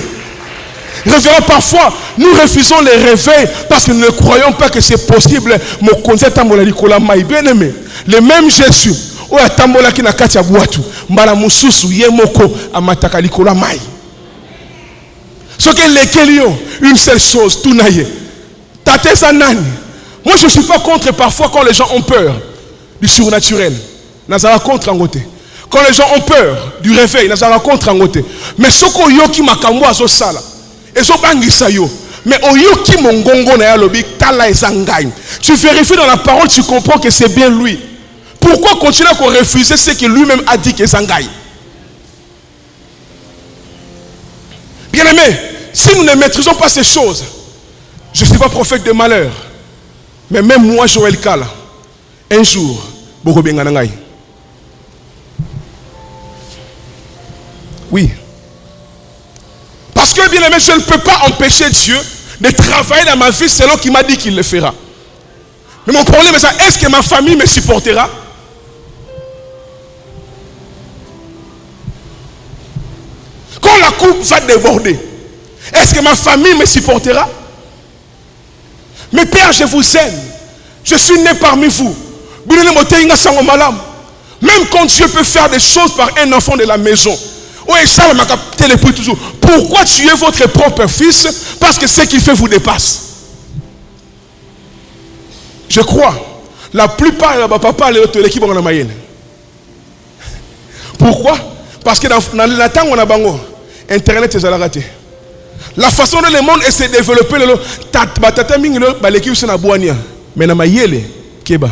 Révérend, parfois, nous refusons les réveils parce que nous ne croyons pas que c'est possible. Mon concept tambola likola mai. Bien aimé, le même Jésus, où a tambola qui na katia boatu, mbala mususu yemoko amataka likola mai. Ce que lesquels une seule chose, tout naïe. Tate sanani. Moi, je ne suis pas contre parfois quand les gens ont peur du surnaturel. Nazara contre en côté. Quand les gens ont peur du réveil, nazara contre en côté. Mais ce qu'on yoki makambo azo sala. Et so bangisa yo. Mais oyoki mongongo na yalobi tala ezangai. Tu vérifies dans la parole, tu comprends que c'est bien lui. Pourquoi continuer à refuser ce que lui-même a dit que ezangai? Bien aimé, si nous ne maîtrisons pas ces choses, je ne suis pas prophète de malheur. Mais même moi, Joël Kala, un jour, Boko Benganangai. Oui. Parce que, bien aimé, je ne peux pas empêcher Dieu de travailler dans ma vie selon qu'il m'a dit qu'il le fera. Mais mon problème est ça, est-ce que ma famille me supportera? Quand la coupe va déborder, est-ce que ma famille me supportera? Mais Père, je vous aime. Je suis né parmi vous. Même quand Dieu peut faire des choses par un enfant de la maison. Pourquoi tuer votre propre fils? Parce que ce qu'il fait vous dépasse. Je crois. La plupart de papa l'équipe en Mayenne. Pourquoi? Parce que dans le temps où on a bango, Internet est raté. La façon dont le monde s'est développé, l'équipe c'est na boania, mais na mayele keba.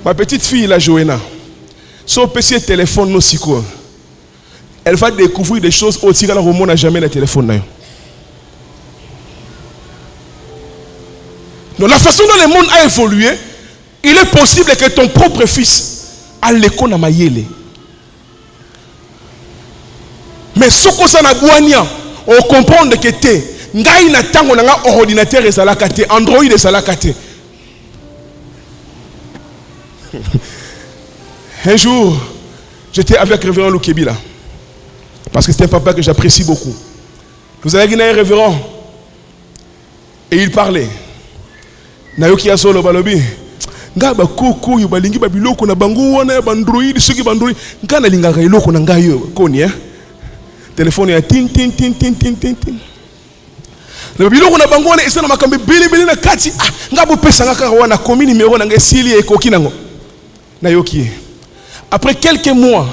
Ma petite fille la Joëna, son PC téléphone no siko. Elle va découvrir des choses au tigala au monde n'a jamais le téléphone na. Donc la façon dont le monde a évolué, il est possible que ton propre fils a l'école na mayele. Mais ce que ça n'a pas, on comprend que tu ngai na tango na ordinateur ezalaka te, Android ezalaka te. Un jour, j'étais avec le révérend Lukebi là. Parce que c'est un papa que j'apprécie beaucoup. Vous avez un révérend. Et il parlait. Nayoki asolo balobi. Nga ba koko yo balingi ba biloko na bango wana ba Android soki ba Android ngana lingaka iloko na ngayo koni hein. Téléphone ya tin tin tin tin tin tin tin. Le biloko na bango wana esana makambe bili na kati ah ngabo pesa ngaka wana komi numéro na ngesili ekoki nango. Nayoki. Après quelques mois,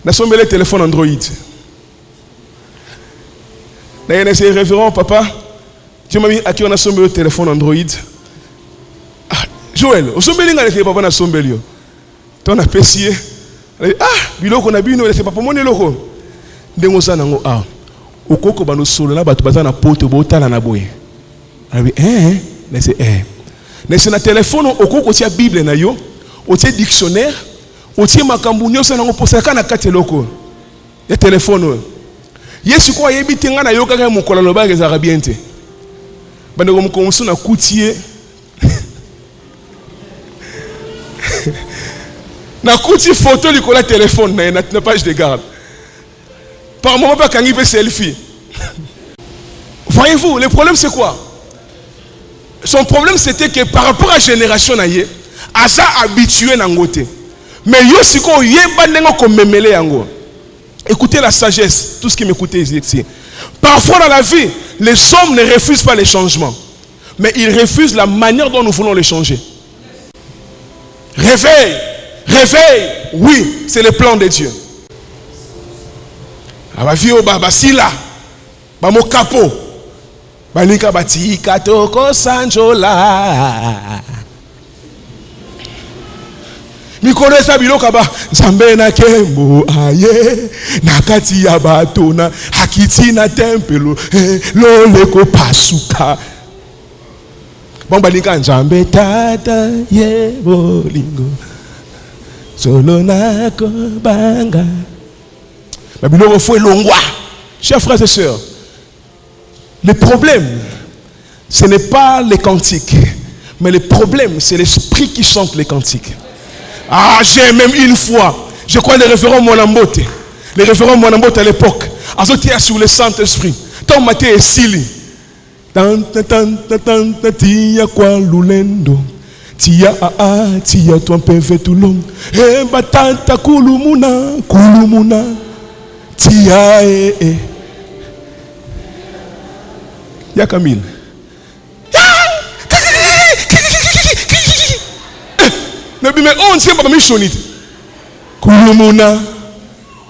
na sombele le téléphone Android. Na yene c'est révérend papa. Tu m'as mis à qui on a sombele le téléphone Android. Ah, Joël, au sombele ngale papa na sombele yo. Ton a pessier. Ah, biloko na bino c'est papa mon loko. Dengosa nango ah. Okoko bano solo na batu bazana poto botala na boye. Abi mais c'est mais c'est na téléphone okoko tia Bible na yo, o tia dictionnaire, o tia makambu nyoso nango posaka na kati loko. Ya téléphone. Yesu ko yebi tenga na yo kaka mokola loba ezaka bien te. Bande ko mukomusu na kutie. Na kuti photo likola téléphone na page de garde. Par moment pas kangi pe selfie. Voyez-vous, le problème c'est quoi? Son problème c'était que par rapport à la génération naie, asa habitué nangote. Mais yo siko yeba ndengo ko memele yango. Écoutez la sagesse, tout ce qui m'écoutez ici. Parfois dans la vie, les hommes ne refusent pas les changements, mais ils refusent la manière dont nous voulons les changer. Réveil, réveil, oui, c'est le plan de Dieu. Abavio baba sila, ba mo capo, ba nika bati katoko sanjola. Mikolo esa biloka ba nzambe na kembo aye nakati ya bato na hakiti na tempelo lo leko pasuka. Bomba linga nzambe tata ye bolingo solo nako banga. Chers frères et sœurs, le problème, ce n'est pas les cantiques, mais le problème, c'est l'esprit qui chante les cantiques. Ah, j'ai même une fois, je crois le révérend Molambote, Le révérend Mwanambo à l'époque, azotia sur le Saint-Esprit. Tant maté et sili. Tia kwa lulendo. Tia tia toi peve tout l'homme. E batata kulumuna. Tia Ya Camille. Mais on tient pas michonite. Kulumuna.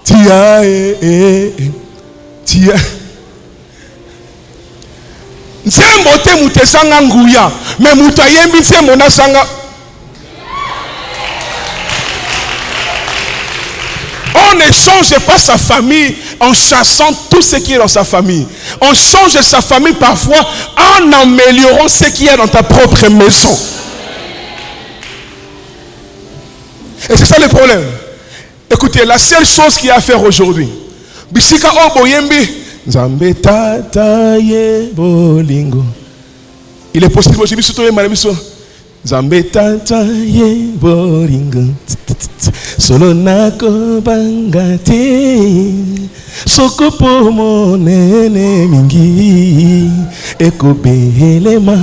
Tia tia. Nsembo te mutesanga nguya, mais mutayembi nsembo na sanga. On ne change pas sa famille en chassant tout ce qui est dans sa famille. On change sa famille parfois en améliorant ce qui est dans ta propre maison. Et c'est ça le problème. Écoutez, la seule chose qu'il y a à faire aujourd'hui, bisika oboyembi. Nzambe tata ye bolingo. Il est possible aujourd'hui surtout malamiso. Nzambe tata ye bolingo. Solo nako bangati. Soko po monene mingi. Eko belema.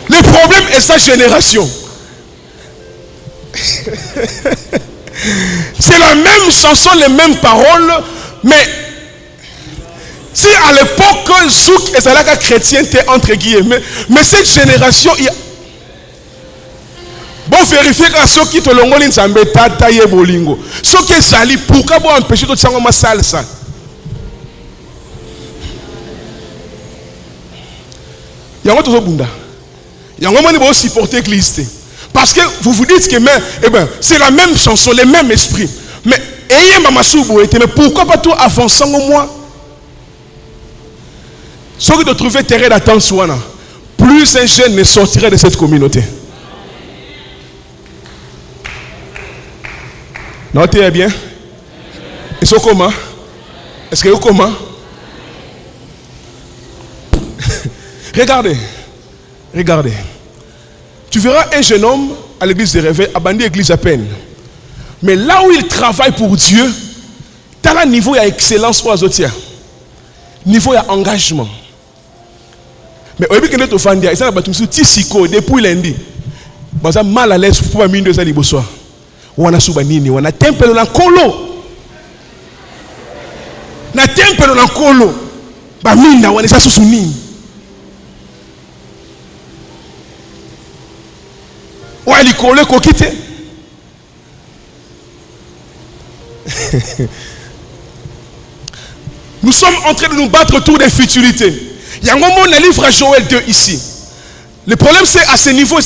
Le problème est sa génération. C'est la même chanson, les mêmes paroles, mais si à l'époque Zouk et Zalaka chrétien étaient entre guillemets, mais cette génération, il y a... Bon, vérifier que ceux qui te l'ont dit, c'est tata ye bolingo. Ceux qui sali, pourquoi vous empêchez de faire ma salsa? Il y a un autre bunda. Il y a un moment où vous supportez l'église. Parce que vous vous dites que c'est la même chanson, le même esprit. Mais pourquoi pas tout avançant au moins? Ce que de trouver terrain d'attention, plus un jeune ne sortirait de cette communauté. Notez bien. Et c'est comment? Est-ce que vous comment? Regardez. Tu verras un jeune homme à l'église de réveil, abandonné l'église à peine. Mais là où il travaille pour Dieu, tu as un niveau d'excellence aux autres. Niveau d'engagement. Mais au début, quand tu as fait ça, depuis lundi, tu as mal à l'aise pour minute de ça. On a soubanini, on a tempé dans le colo. Na tempé dans le colo. Ba minda, on est ça sous nini. Nous sommes en train de nous battre autour des futilités. Il y a un moment dans le livre à Joël 2 ici. Le problème c'est à ce niveau,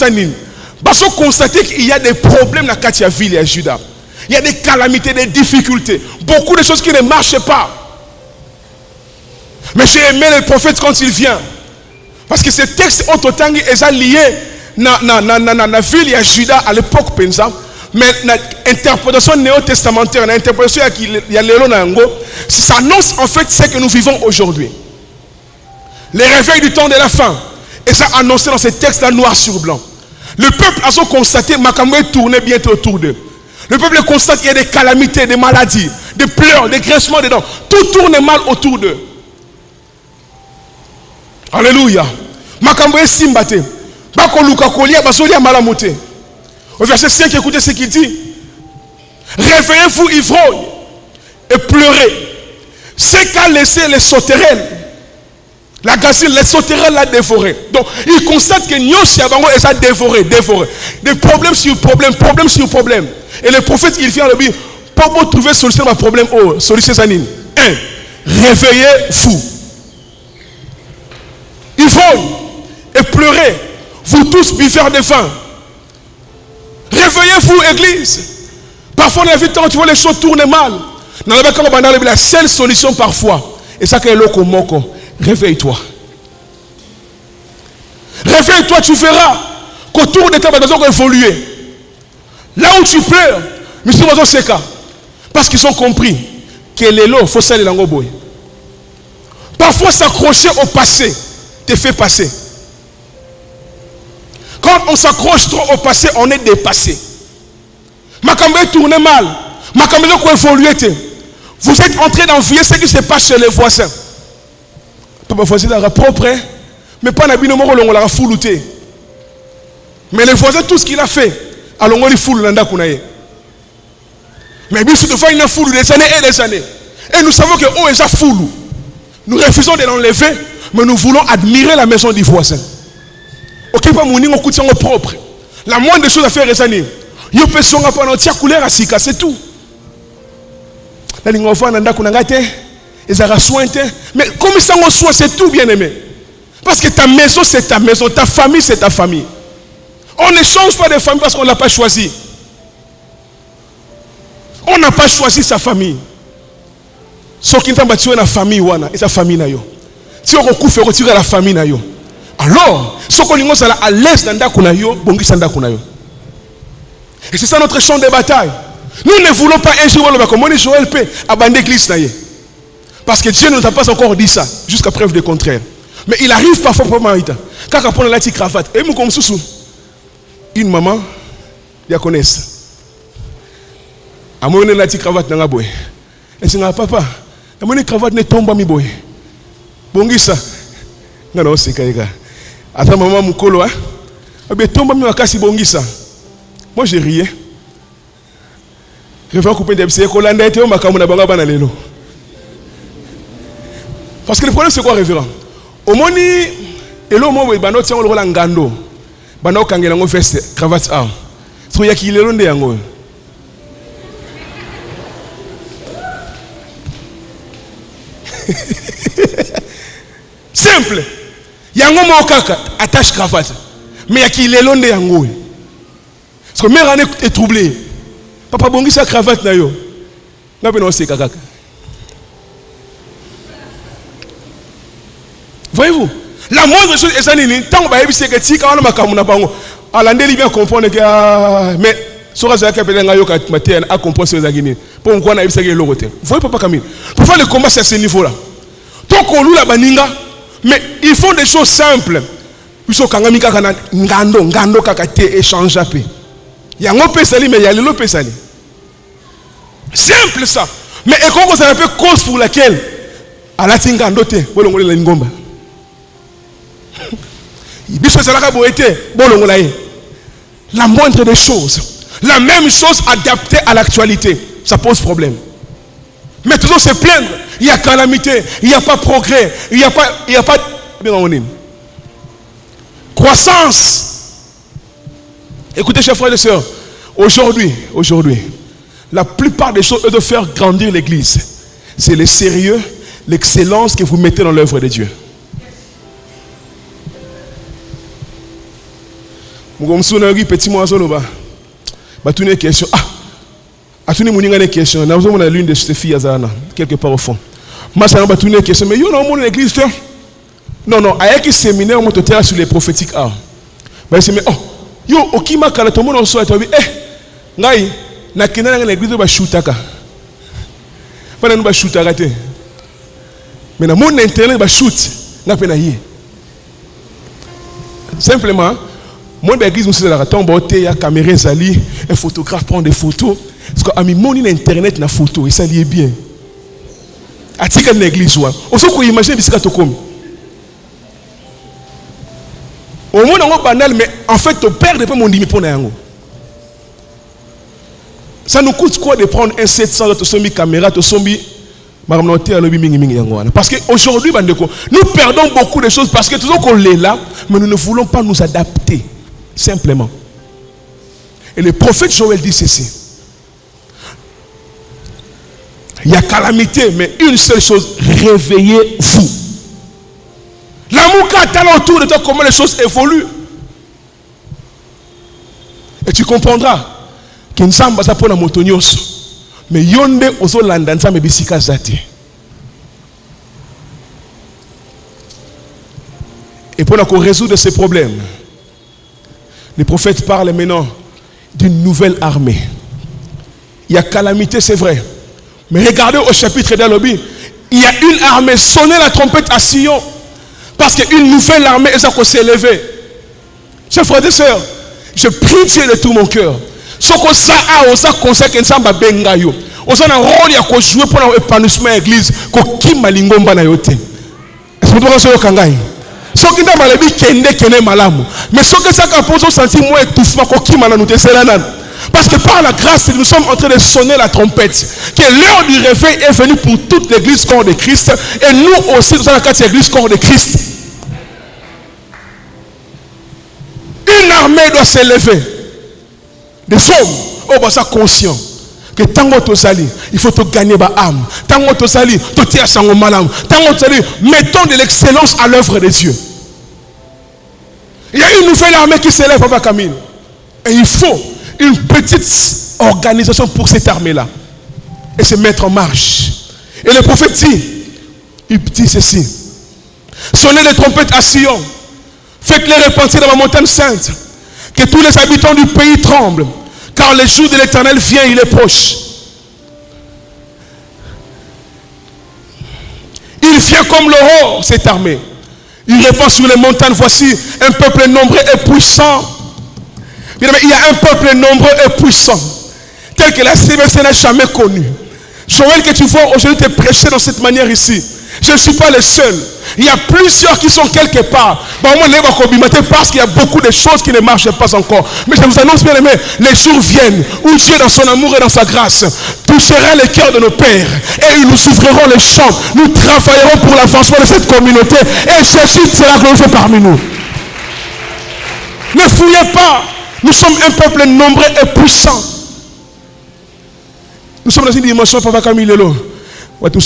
parce qu'on constate qu'il y a des problèmes dans Katia ville et à Juda. Il y a des calamités, des difficultés, beaucoup de choses qui ne marchent pas. Mais j'ai aimé le prophète quand il vient. Parce que ces textes autotangi sont liés na ville et à Juda à l'époque pensa. Mais l'interprétation néo-testamentaire, l'interprétation il y a l'élo nango, ça annonce en fait ce que nous vivons aujourd'hui. Les réveils du temps de la fin. Et ça annoncé dans ces textes-là noir sur blanc. Le peuple a constaté Makamwe tournait bientôt autour d'eux. Le peuple constate qu'il y a des calamités, des maladies, des pleurs, des graissements des dents. Tout tourne mal autour d'eux. Alléluia. Makamwe simbate. Bakoluka kolia basolia malamoté. Au verset 5, écoutez ce qu'il dit. Réveillez-vous ivrognes et pleurez. C'est qu'a laissé les sauterelles. La gazelle, les sauterelles l'a dévoré. Donc, il constate que Nyos Yabango est ça dévoré. Des problèmes sur problème sur problème. Et le prophète, il vient de dire, pour trouver solution à problème, solution Zanine. 1. Réveillez-vous. Ivrognes et pleurez. Vous tous buveurs de vin. Réveillez-vous, église. Parfois, on a vu tant tu vois les choses tournent mal. La seule solution parfois, et ça, c'est l'oko moko. Réveille-toi. Réveille-toi, tu verras qu'autour de toi, tu vas évoluer. Là où tu pleures, mais tu vas se cas. Parce qu'ils ont compris que les lots, il faut ça les langoboy. Parfois, s'accrocher au passé te fait passer. Quand on s'accroche trop au passé, on est dépassé. Makambe tourne mal. Makambe ko évoluer. Vous êtes en train d'envier ce qui se passe chez les voisins. Papa voisin est propre, mais pas na bino moko longola foulouté. Mais les voisins, tout ce qu'il a fait, alors on les foule landa kunaye. Mais bien sûr, il faut une foule des années et des années. Et nous savons que oh est foule. Nous refusons de l'enlever, mais nous voulons admirer la maison du voisin. Ok, pas mon on coûte propre. La moindre des choses à faire les années. Yo peut songa pendant tia couleur à sika, c'est tout. La ligne enfant nanda kunangate, ils a sointé. Mais comme ça on soin, c'est tout bien aimé. Parce que ta maison c'est ta maison, ta famille c'est ta famille. On ne change pas de famille parce qu'on ne l'a pas choisi. On n'a pas choisi sa famille. Ce qui est battu la famille, et sa famille. Si on recouvre, on retire la famille. Alors, ce qu'on est à l'aise dans la. Et c'est ça notre champ de bataille. Nous ne voulons pas un jour comme Joël P. abandonner l'église. Parce que Dieu ne nous a pas encore dit ça, jusqu'à preuve du contraire. Mais il arrive parfois pour moi. Quand on prend la petite cravate, et nous comme sous. Une maman, il connaissent. À mon la petite cravate dans la boue. Et c'est papa. À mon cravate ne tombe pas mi boue. Bongisa. Non, c'est kaïga. Attends, maman, mon colo, hein. Elle tombe mi wakasi bongisa. Moi, j'ai rié. Je vais couper des petits collandais et on m'a kamuna banga banalelo. Parce que le problème, c'est quoi, révérend? Au moni, et l'homme, il va noter le rôle ngando. Bana okangela ngo veste cravate a so yakilelo nde yango simple yango mo kaka attache cravate mais yakilelo nde yango parce que mère année est troublée papa bongi sa cravate na yo na bino seka kaka voyez-vous. La moindre chose est que tant que c'est que si quand on a makamuna alandeli bien comprendre que mais sora za ka pelenga yo ka matin a comprendre ce zagini pour qu'on a ibiseke le côté. Vous voyez papa Camille. Pour faire le combat c'est à ce niveau là. Tant qu'on loue la baninga mais ils font des choses simples. Ils sont kangami kaka na ngando kaka te échange apé. Yango pesali mais yali lo pesali. Simple ça. Mais et quand ça fait cause pour laquelle ala tingando te bolongole la ngomba. La moindre des choses, la même chose adaptée à l'actualité, ça pose problème. Mais toujours se plaindre, il y a calamité, il n'y a pas progrès, il n'y a pas croissance. Écoutez, chers frères et sœurs, aujourd'hui, la plupart des choses de faire grandir l'église, c'est le sérieux, l'excellence que vous mettez dans l'œuvre de Dieu. Petit moiseau une question. Une question. Nous avons l'une de ces filles quelque part au fond. Moi, ça m'a une question. Mais il y a une église. Non, avec un séminaire, on m'a sur les prophétiques arts. Mais c'est mais yo, ok, ma cala, tout le monde en soit. Ngai, na kena na l'église ba shootaka. Pas na ba shootaka te. Mais na mon internet ba shoot, na pena yé. Simplement. Moi, l'église, nous la tombe, il y a caméra, un photographe prend des photos. Parce que ami mon internet na photo et ça lié bien. Atika l'église wa. Aussi qu'on imagine bisika to comme. Au moins on banal mais en fait ton père depuis mon dimi pour na yango. Ça nous coûte quoi de prendre un 700 de sombi caméra to sombi parce qu'aujourd'hui, nous perdons beaucoup de choses parce que toujours qu'on est là, mais nous ne voulons pas nous adapter. Simplement. Et le prophète Joël dit ceci. Il y a calamité, mais une seule chose, réveillez-vous. L'amour qui est autour de toi, comment les choses évoluent. Et tu comprendras qu'il n'y a pas de montagnos. Mais yonde ozo landanza me bisika zati. Et pour résoudre ces problèmes, les prophètes parlent maintenant d'une nouvelle armée. Il y a calamité, c'est vrai. Mais regardez au chapitre d'Alobi, il y a une armée, sonnez la trompette à Sion. Parce qu'une nouvelle armée, elle s'est élevée. Chers frères et sœurs, je prie Dieu de tout mon cœur. Ce que ça a, on s'est conseillé que ça m'a bengayo. On a un rôle à jouer pour l'épanouissement de l'église. Qui m'a lingomba na yote. Est-ce que vous avez ce kangai? Ce qui n'a pas kende malamu. Mais ce que ça capose au sentiment moi étouffement qui m'a nous teselanan. Parce que par la grâce, nous sommes en train de sonner la trompette. Que l'heure du réveil est venue pour toute l'église corps de Christ. Et nous aussi, nous sommes dans l'église corps de Christ. Une armée doit s'élever. Des hommes, oh, bah, ça conscient. Que tango to sali, il faut te gagner ba âme. Tango to sali, to tia sango malam. Tango to sali, mettons de l'excellence à l'œuvre de Dieu. Il y a une nouvelle armée qui s'élève, Papa Camille. Et il faut une petite organisation pour cette armée-là. Et se mettre en marche. Et le prophète dit, il dit ceci. Sonnez les trompettes à Sion. Faites-les repentir dans la montagne sainte. Que tous les habitants du pays tremblent. Car le jour de l'Éternel vient, il est proche. Il vient comme l'aurore, cette armée. Il répand sur les montagnes. Voici un peuple nombreux et puissant. Il y a un peuple nombreux et puissant, tel que la CBC n'a jamais connu. Joël, que tu vois aujourd'hui te prêcher dans cette manière ici. Je ne suis pas le seul. Il y a plusieurs qui sont quelque part. Parce qu'il y a beaucoup de choses qui ne marchent pas encore. Mais je vous annonce bien aimé, les jours viennent où Dieu dans son amour et dans sa grâce touchera les cœurs de nos pères. Et nous ouvrirons les champs. Nous travaillerons pour l'avancement de cette communauté. Et Jésus sera glorifié parmi nous. Ne fouillez pas. Nous sommes un peuple nombreux et puissant. Nous sommes dans une dimension, Papa Camille Lelo. Ils ne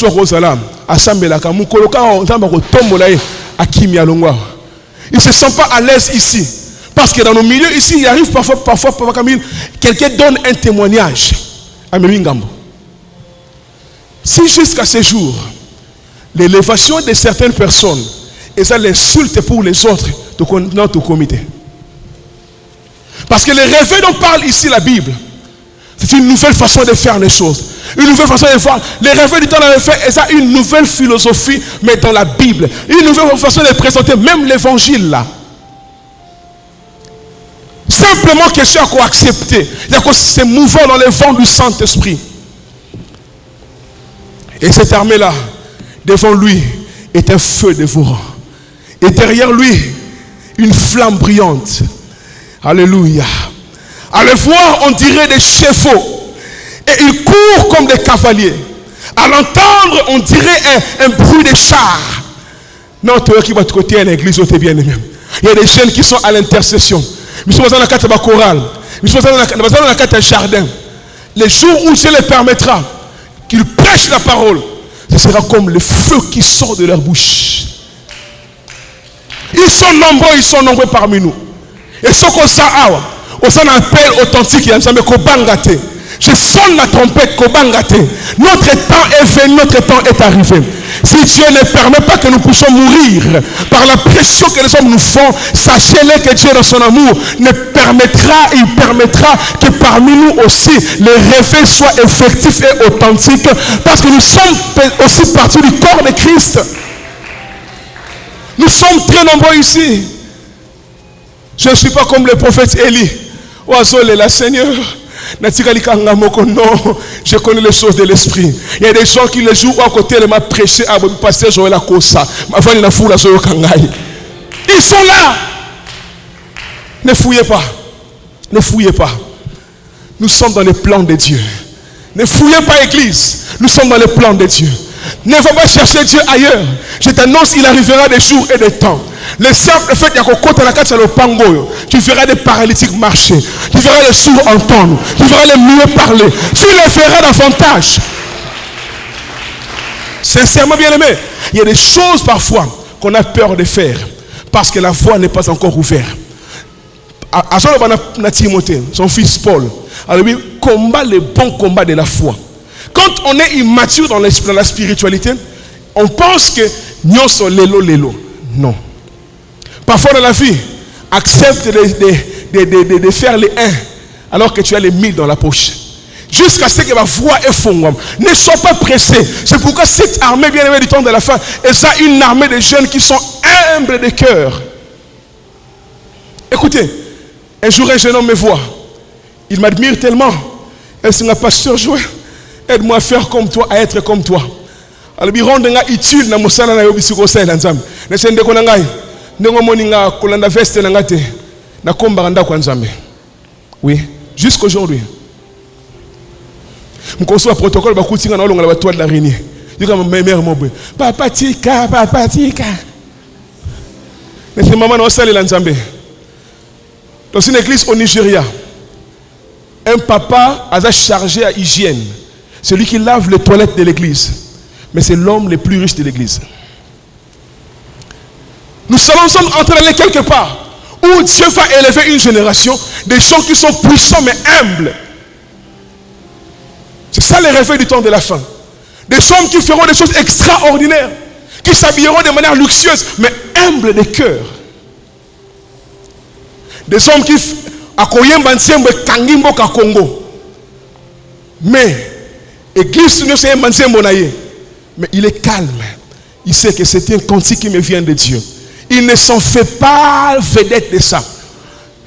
se sentent pas à l'aise ici. Parce que dans nos milieux ici, il arrive parfois Papa Camille, quelqu'un donne un témoignage. Si jusqu'à ce jour, l'élévation de certaines personnes, et ça l'insulte pour les autres de notre comité. Parce que les réveils dont parle ici la Bible, c'est une nouvelle façon de faire les choses. Une nouvelle façon de voir. Les réveils du temps dans le fait, et ça une nouvelle philosophie, mais dans la Bible. Une nouvelle façon de présenter même l'évangile là. Simplement question à quoi accepter. Il y a quoi se mouvant dans les vents du Saint-Esprit. Et cette armée-là, devant lui, est un feu dévorant. Et derrière lui, une flamme brillante. Alléluia. À le voir, on dirait des chevaux. Et ils courent comme des cavaliers. À l'entendre, on dirait un bruit de chars. Non, toi qui vas te côté à l'église, tu es bien aimé. Il y a des jeunes qui sont à l'intercession. Ils sont dans la carte de chorale. Ils sont dans la carte de jardin. Les jours où Dieu les permettra qu'ils prêchent la parole, ce sera comme le feu qui sort de leur bouche. Ils sont nombreux parmi nous. Et ce qu'on sait, on s'en appelle authentique, il y a un Kobangate. Je sonne la trompette Kobangate. Notre temps est venu, notre temps est arrivé. Si Dieu ne permet pas que nous puissions mourir par la pression que les hommes nous font, sachez-le que Dieu dans son amour il permettra que parmi nous aussi les réveils soient effectifs et authentiques, parce que nous sommes aussi partie du corps de Christ. Nous sommes très nombreux ici. Je ne suis pas comme le prophète Élie. Oazole la Seigneur. Non, je connais les choses de l'esprit. Il y a des gens qui les jouent à côté de ma prêché à mon pasteur Joël Akosa. Ils sont là. Ne fouillez pas. Ne fouillez pas. Nous sommes dans les plans de Dieu. Ne fouillez pas l'église. Nous sommes dans les plans de Dieu. Ne va pas chercher Dieu ailleurs. Je t'annonce, il arrivera des jours et des temps. Le simple fait tu verras des paralytiques marcher. Tu verras les sourds entendre. Tu verras les muets parler. Tu les verras davantage. Sincèrement bien aimé, il y a des choses parfois qu'on a peur de faire parce que la voie n'est pas encore ouverte. À Timothée, son fils Paul, alors lui, combat le bon combat de la foi. Quand on est immature dans la spiritualité, on pense que nous sommes lélo. Non. Parfois dans la vie, accepte de faire les 1 alors que tu as les 1000 dans la poche. Jusqu'à ce que la voix est fondue. Ne sois pas pressé. C'est pourquoi cette armée bien aimée du temps de la fin, et ça une armée de jeunes qui sont humbles de cœur. Écoutez, un jour un jeune homme me voit. Il m'admire tellement. Elle dit, pasteur Joël, aide-moi à faire comme toi, à être comme toi. Alors, il rend utile dans mon salon, dans le conseil d'Anzam. Ne sais pas comment on veste na kombaranda kwa Nzambe. Oui, jusqu'aujourd'hui. Je conçois un protocole ba kutinga na longa la toile de l'araignée. Yuka ma mère mo boy. Papa tika. Mais c'est maman na sala Nzambe. Dans une église au Nigeria, un papa a chargé à hygiène. Celui qui lave les toilettes de l'église. Mais c'est l'homme le plus riche de l'église. Nous sommes en train d'aller quelque part où Dieu va élever une génération de gens qui sont puissants mais humbles. C'est ça le réveil du temps de la fin. Des hommes qui feront des choses extraordinaires, qui s'habilleront de manière luxueuse mais humbles de cœur. Des hommes qui akoyemba nsembo kangimbo ka Congo. Mais église ne sait pas nsembo na ye. Mais il est calme. Il sait que c'est un cantique qui me vient de Dieu. Il ne s'en fait pas vedette de ça.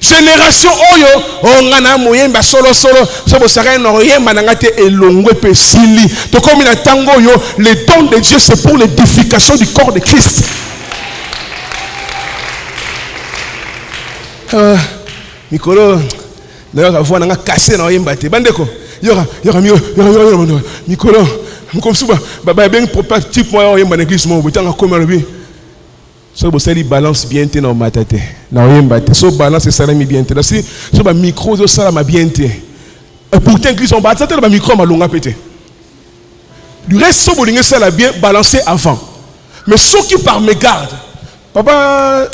Génération oyo ongana moyemba solo so bosaka no yemba nangate elongwe pesili. To comme na tango yo, le don de Dieu c'est pour l'édification du corps de Christ. Mikolo na voix nanga cassé na yemba te bandeko. Yora Mikolo comme ça baba ben type moi yemba na église mo botanga comme le so vous savez balance bien te na matate na oyemba te so balance ça la mi bien te si so ba micro so ça la bien te et pourtant l'église on ba ça ba micro ma longa pété du reste so bolinga ça la bien balancer avant mais ceux qui par mégarde papa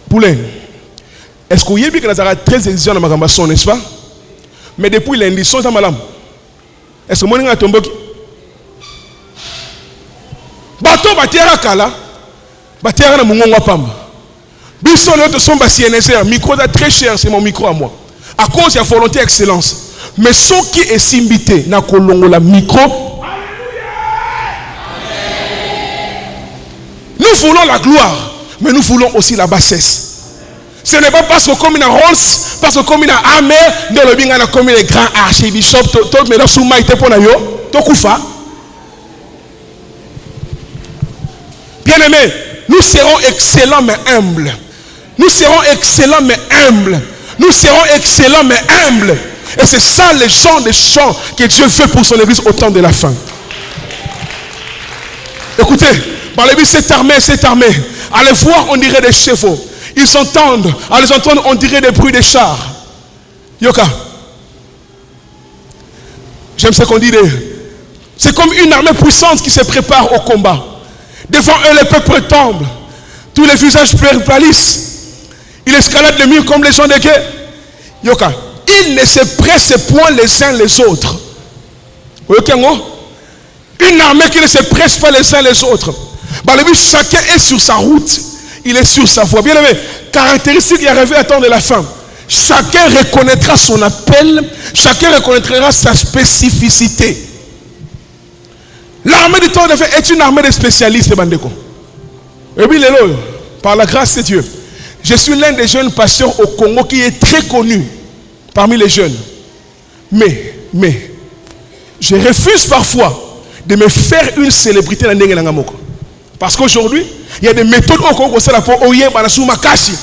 Poulain est-ce que yebi que na sera très exigeant na makamba son n'est-ce pas mais depuis lundi son ça malam est-ce que moninga tomboki bato batera kala Batiara na mungongo pamba. Biso le son basi NSR micro est très cher, c'est mon micro à moi. À cause de la volonté excellence. Mais ceux qui est simbité na kolongo la micro. Nous voulons la gloire, mais nous voulons aussi la bassesse. Ce n'est pas parce que comme il a Rolls, parce que comme il a Amer, de le binga na comme il est grand archibishop, tout mais là sous maïté pour na yo, to kufa. Bien aimé. Nous serons excellents mais humbles. Nous serons excellents mais humbles. Nous serons excellents mais humbles. Et c'est ça le genre de chants que Dieu fait pour son église au temps de la fin. Écoutez, par l'église cette armée. À les voir, on dirait des chevaux. Ils entendent, à les entendre, on dirait des bruits de chars. Yoka. J'aime ce qu'on dit. C'est comme une armée puissante qui se prépare au combat. Devant eux, le peuple tombe. Tous les visages pâlissent. Ils escaladent les murs comme les gens de guerre. Yoka. Ils ne se pressent point les uns les autres. Une armée qui ne se presse pas les uns les autres. Chacun est sur sa route. Il est sur sa voie. Bien aimé, caractéristique qui arrive à temps de la fin. Chacun reconnaîtra son appel. Chacun reconnaîtra sa spécificité. L'armée du temps de fait est une armée de spécialistes, Bandeko. Et puis, par la grâce de Dieu, je suis l'un des jeunes pasteurs au Congo qui est très connu parmi les jeunes. Mais, je refuse parfois de me faire une célébrité dans le Ngamoko. Parce qu'aujourd'hui, il y a des méthodes au Congo, c'est la pour Oye, Banasou, Makashi.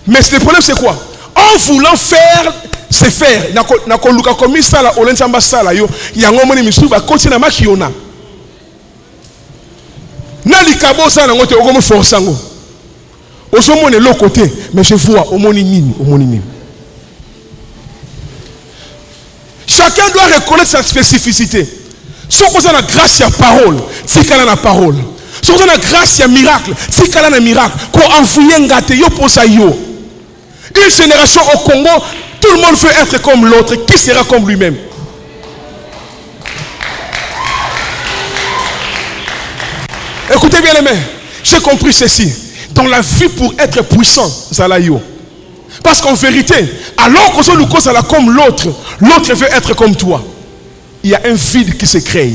Mais le problème, c'est quoi? En voulant faire, c'est faire. Nako luka komi sala olensamba sala yo yango moni misuba koti na makiona. Na likabo sala ngote ogomo forçango. Ozomo ne l'autre côté, mais je vois omoni nini. Chacun doit reconnaître sa spécificité. Si on a la grâce, il y a parole. Si on a la parole. Si on a la grâce, il y a miracle. Si on a un miracle, qu'on enfouille un gâteau, yo posa yo. Une génération au Congo, tout le monde veut être comme l'autre. Qui sera comme lui-même? Écoutez bien les mains. J'ai compris ceci. Dans la vie pour être puissant, Zalayo. Parce qu'en vérité, alors qu'on nous cause comme l'autre, l'autre veut être comme toi. Il y a un vide qui se crée.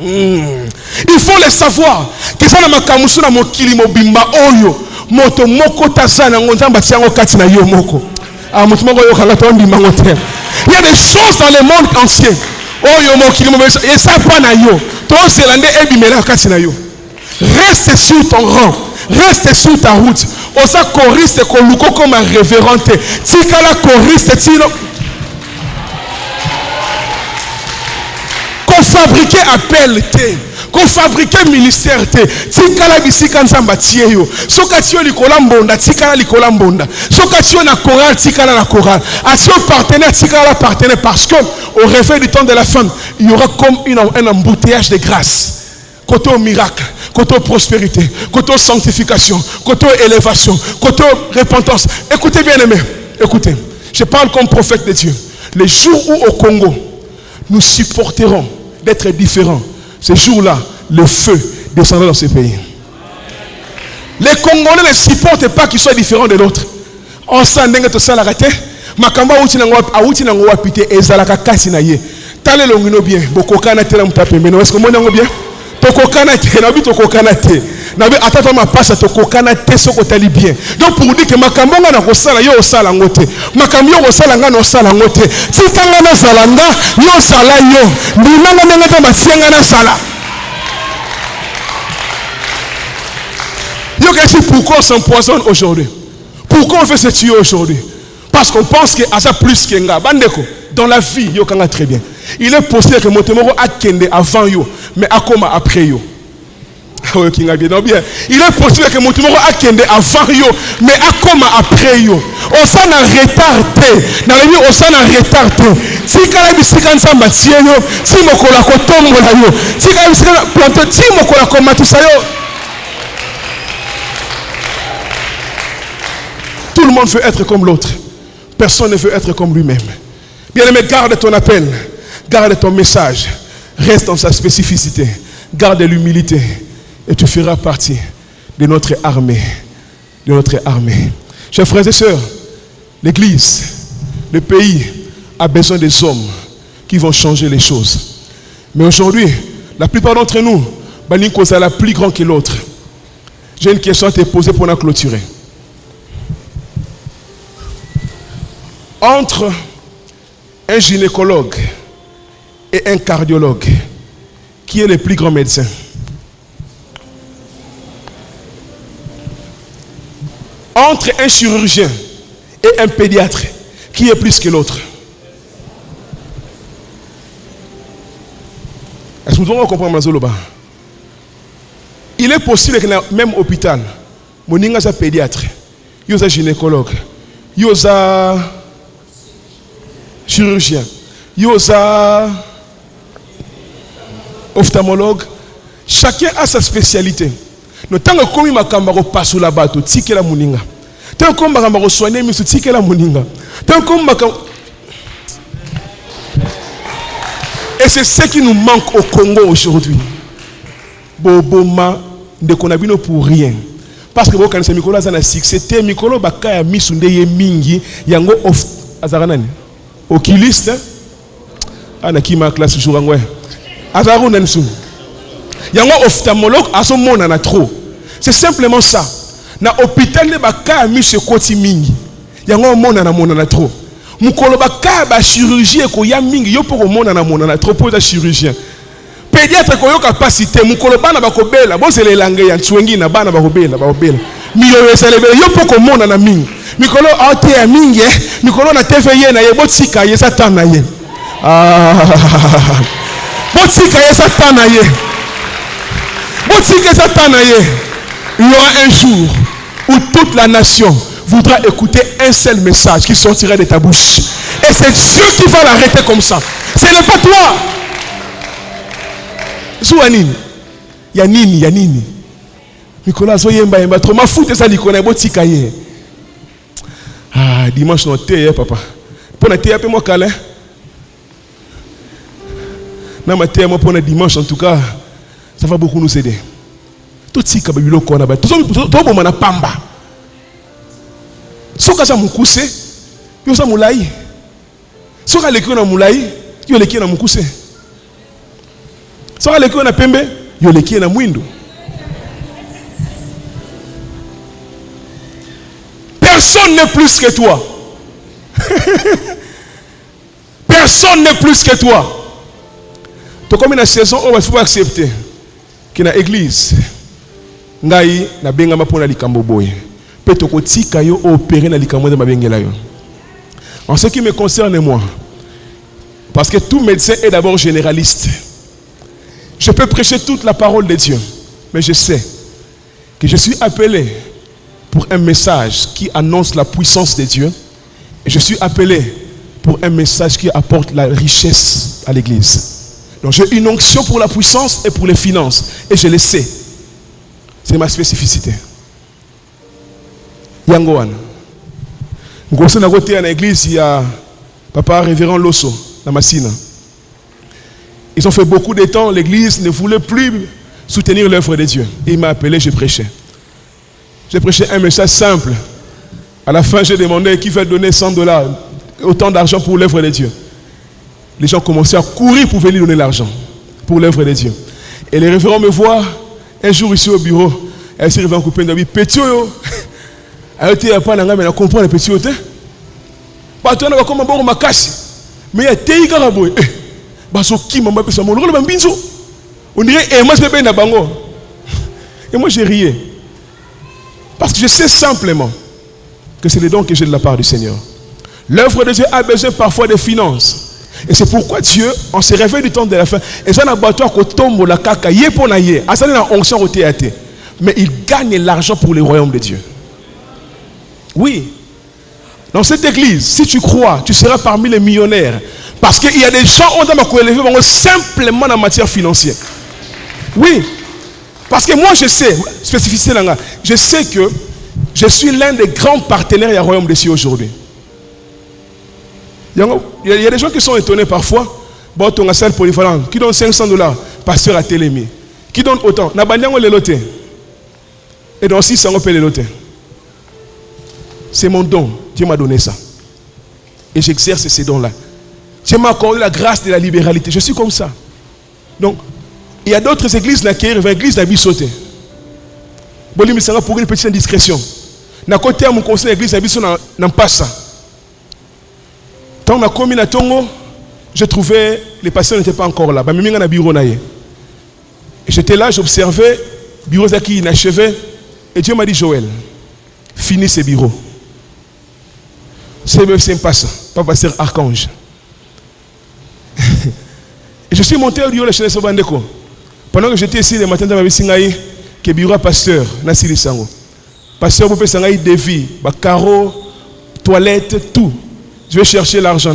Il faut le savoir. Que ça n'a pas kamusuna mokili mobimba oyo. moto moko tazana ngonzamba tiango kati na yo moko. Ah moto moko yo kanga tondi mangote. Il y a des choses dans le monde ancien. Oh yo mokili mo et ça pas na yo. To zelande ebimela kati na yo. Reste sur ton rang. Reste sur ta route. Osa choriste ko luko comme un révérente. Tikala choriste tino. Qu'on fabriquait appel te. Qu'on fabriquait ministère te. Tikala bisika nzamba tieyo. Sokatio likola mbonda, tikala likola mbonda. Sokatio na chorale, tikala na chorale. Atio partenaire, tikala partenaire. Parce que au réveil du temps de la femme, il y aura comme un embouteillage de grâce. Côté au miracle, côté aux prospérité, côté aux sanctification, côté aux élévation, côté aux repentance. Écoutez bien aimés, écoutez. Je parle comme prophète de Dieu. Les jours où au Congo, nous supporterons d'être différents. Ces jours-là, le feu descendra dans ce pays. Les Congolais ne supportent pas qu'ils soient différents de l'autre. On s'en dengue tout ça la raté. Makamba outi nango wapite ezalaka kasi na ye. Tale longino bien, bokokana tela mutape meno. Est-ce que mon nango bien? Tokokana te, nabi tokokana te. Nabi atata ma passe tokokana te soko tali bien. Donc pour dire que makambo nga na kosala yo osala ngote. Makambo yo osala nga no sala ngote. Tikanga na salanga yo sala yo. Ndinanga nanga ta masianga na sala. Yo qu'est-ce pourquoi on s'empoisonne aujourd'hui? Pourquoi on fait ce tuyau aujourd'hui? Parce qu'on pense que ça plus que nga bandeko dans la vie yo kanga très bien. Il est possible que Motemoro a kende avant yo mais akoma après yo. Il est possible que Motemoro a kende avant yo mais akoma après yo. On s'en a retardé. Dans la vie on s'en a retardé. Si kala bisika nsamba tie yo, si mokola ko tombola yo, si kala bisika planter si mokola ko matisa yo. Tout le monde veut être comme l'autre. Personne ne veut être comme lui-même. Bien-aimé, garde ton appel. Garde ton message. Reste dans sa spécificité. Garde l'humilité. Et tu feras partie de notre armée. De notre armée. Chers frères et sœurs, l'Église, le pays a besoin des hommes qui vont changer les choses. Mais aujourd'hui, la plupart d'entre nous, Balinko est la plus grande que l'autre. J'ai une question à te poser pour la clôturer. Entre un gynécologue et un cardiologue, qui est le plus grand médecin? Entre un chirurgien et un pédiatre, qui est plus que l'autre? Est-ce que vous devez comprendre Mazoloba? Il est possible que dans le même hôpital, mon inga est pédiatre, il y a un gynécologue, il y a chirurgien, il y a ophtalmologue, chacun a sa spécialité. Nous tant que comme makamba passe sous la bateau, tike la muninga. Tant que makamba soigner mais tike la muninga. Tant que makamba. Et c'est ce qui nous manque au Congo aujourd'hui. Boboma de konabino pour rien. Parce que vous connaissez Mikolo Azana succès, te Mikolo bakaya misunde ye mingi yango of azaranani. Oculiste, anakima classe jour angwe. Azaru nansu. Yango ophtalmologue à son monde en a trop. C'est simplement ça. Na hôpital de baka mi se koti mingi. Yango monde en a trop. Mukolo baka ba chirurgie ko ya mingi yo pour monde en a trop pour la chirurgien. Pédiatre ko yo capacité mukolo bana bakobela bo se le langue ya twengi na bana bakobela. Miyo yeselebele yo pour monde na mingi. Mikolo ate ya mingi mikolo na TV na ye botika ye satan na ye. Botika ye satan na ye. Il y aura un jour où toute la nation voudra écouter un seul message qui sortira de ta bouche. Et c'est Dieu qui va l'arrêter comme ça. Ce n'est pas toi. Zouanini. Yanini. Nicolas Zoyemba trop ma foute ça Nicolas botika ye. Ah dimanche non thé papa. Pour na thé moi calé. Na ma thé moi pour dimanche en tout cas. Ça va beaucoup nous aider. Tout ce qui est babilo kona ba. Tout bon mana pamba. Soka za mukuse, yo za mulai. Soka lekio na mulai, yo lekio na mukuse. Soka lekio na pembe, yo lekio na mwindo. Personne n'est plus que toi. Personne n'est plus que toi. Tu comme une saison où il faut accepter que dans l'église, ngai na benga mapona likambo boy. Peut to kotika yo opérer na likambo de mabengela yo. En ce qui me concerne moi, parce que tout médecin est d'abord généraliste. Je peux prêcher toute la parole de Dieu, mais je sais que je suis appelé pour un message qui annonce la puissance de Dieu. Et je suis appelé pour un message qui apporte la richesse à l'église. Donc j'ai une onction pour la puissance et pour les finances. Et je le sais. C'est ma spécificité. Yangoan. Nous sommes à l'église, il y a papa révérend Losso, dans Massina. Ils ont fait beaucoup de temps, l'église ne voulait plus soutenir l'œuvre de Dieu. Et il m'a appelé, je prêchais. J'ai prêché un message simple. À la fin, j'ai demandé qui veut donner $100, autant d'argent pour l'œuvre de Dieu. Les gens commençaient à courir pour venir donner l'argent pour l'œuvre de Dieu. Et les révérends me voient un jour ici au bureau. Elle s'est réveillée en coupé d'amis. Petit yo. Elle était pas dans la comprend le petit yo. Pas toi n'a comme bon ma casse. Mais il y a tei karaboy. Baso qui m'a pas ça mon rôle bambinzo. On dirait et moi je vais na bango. Et moi j'ai rié. Parce que je sais simplement que c'est le don que j'ai de la part du Seigneur. L'œuvre de Dieu a besoin parfois de finances. Et c'est pourquoi Dieu, en se réveille du temps de la fin, et ça n'a pas toi qu'on tombe la caca, mais il gagne l'argent pour le royaume de Dieu. Oui. Dans cette église, si tu crois, tu seras parmi les millionnaires. Parce qu'il y a des gens qui ont élevé simplement en matière financière. Oui. Parce que moi je sais, spécificité là, je sais que je suis l'un des grands partenaires du royaume de Dieu aujourd'hui. Il y a des gens qui sont étonnés parfois. Bon, tu as une salle polyvalente qui donne $500, pasteur à Télémi. Qui donne autant. Na bandiango le loté. Et dans 600 on paye le loté. C'est mon don. Dieu m'a donné ça. Et j'exerce ces dons-là. Dieu m'a accordé la grâce de la libéralité. Je suis comme ça. Donc, il y a d'autres églises qui ont l'église de Bissoté. Bon, il me pour une petite indiscrétion. Na côté mon conseil l'église de Bissoté n'a pas ça. Quand on a commis à Tongo, je trouvais les pasteurs n'étaient pas encore là. Et j'étais là, j'observais, bureau qui inachevé. Et Dieu m'a dit, Joël, finis ces bureaux. C'est pas ça, pas pasteur archange. Et je suis monté au bureau de la chaîne de Bandeko. Pendant que j'étais ici, le matin, je me suis dit que bureau pasteur, Nassili Sango. Pasteur, vous pouvez des vies, carreaux, toilettes, tout. Je vais chercher l'argent.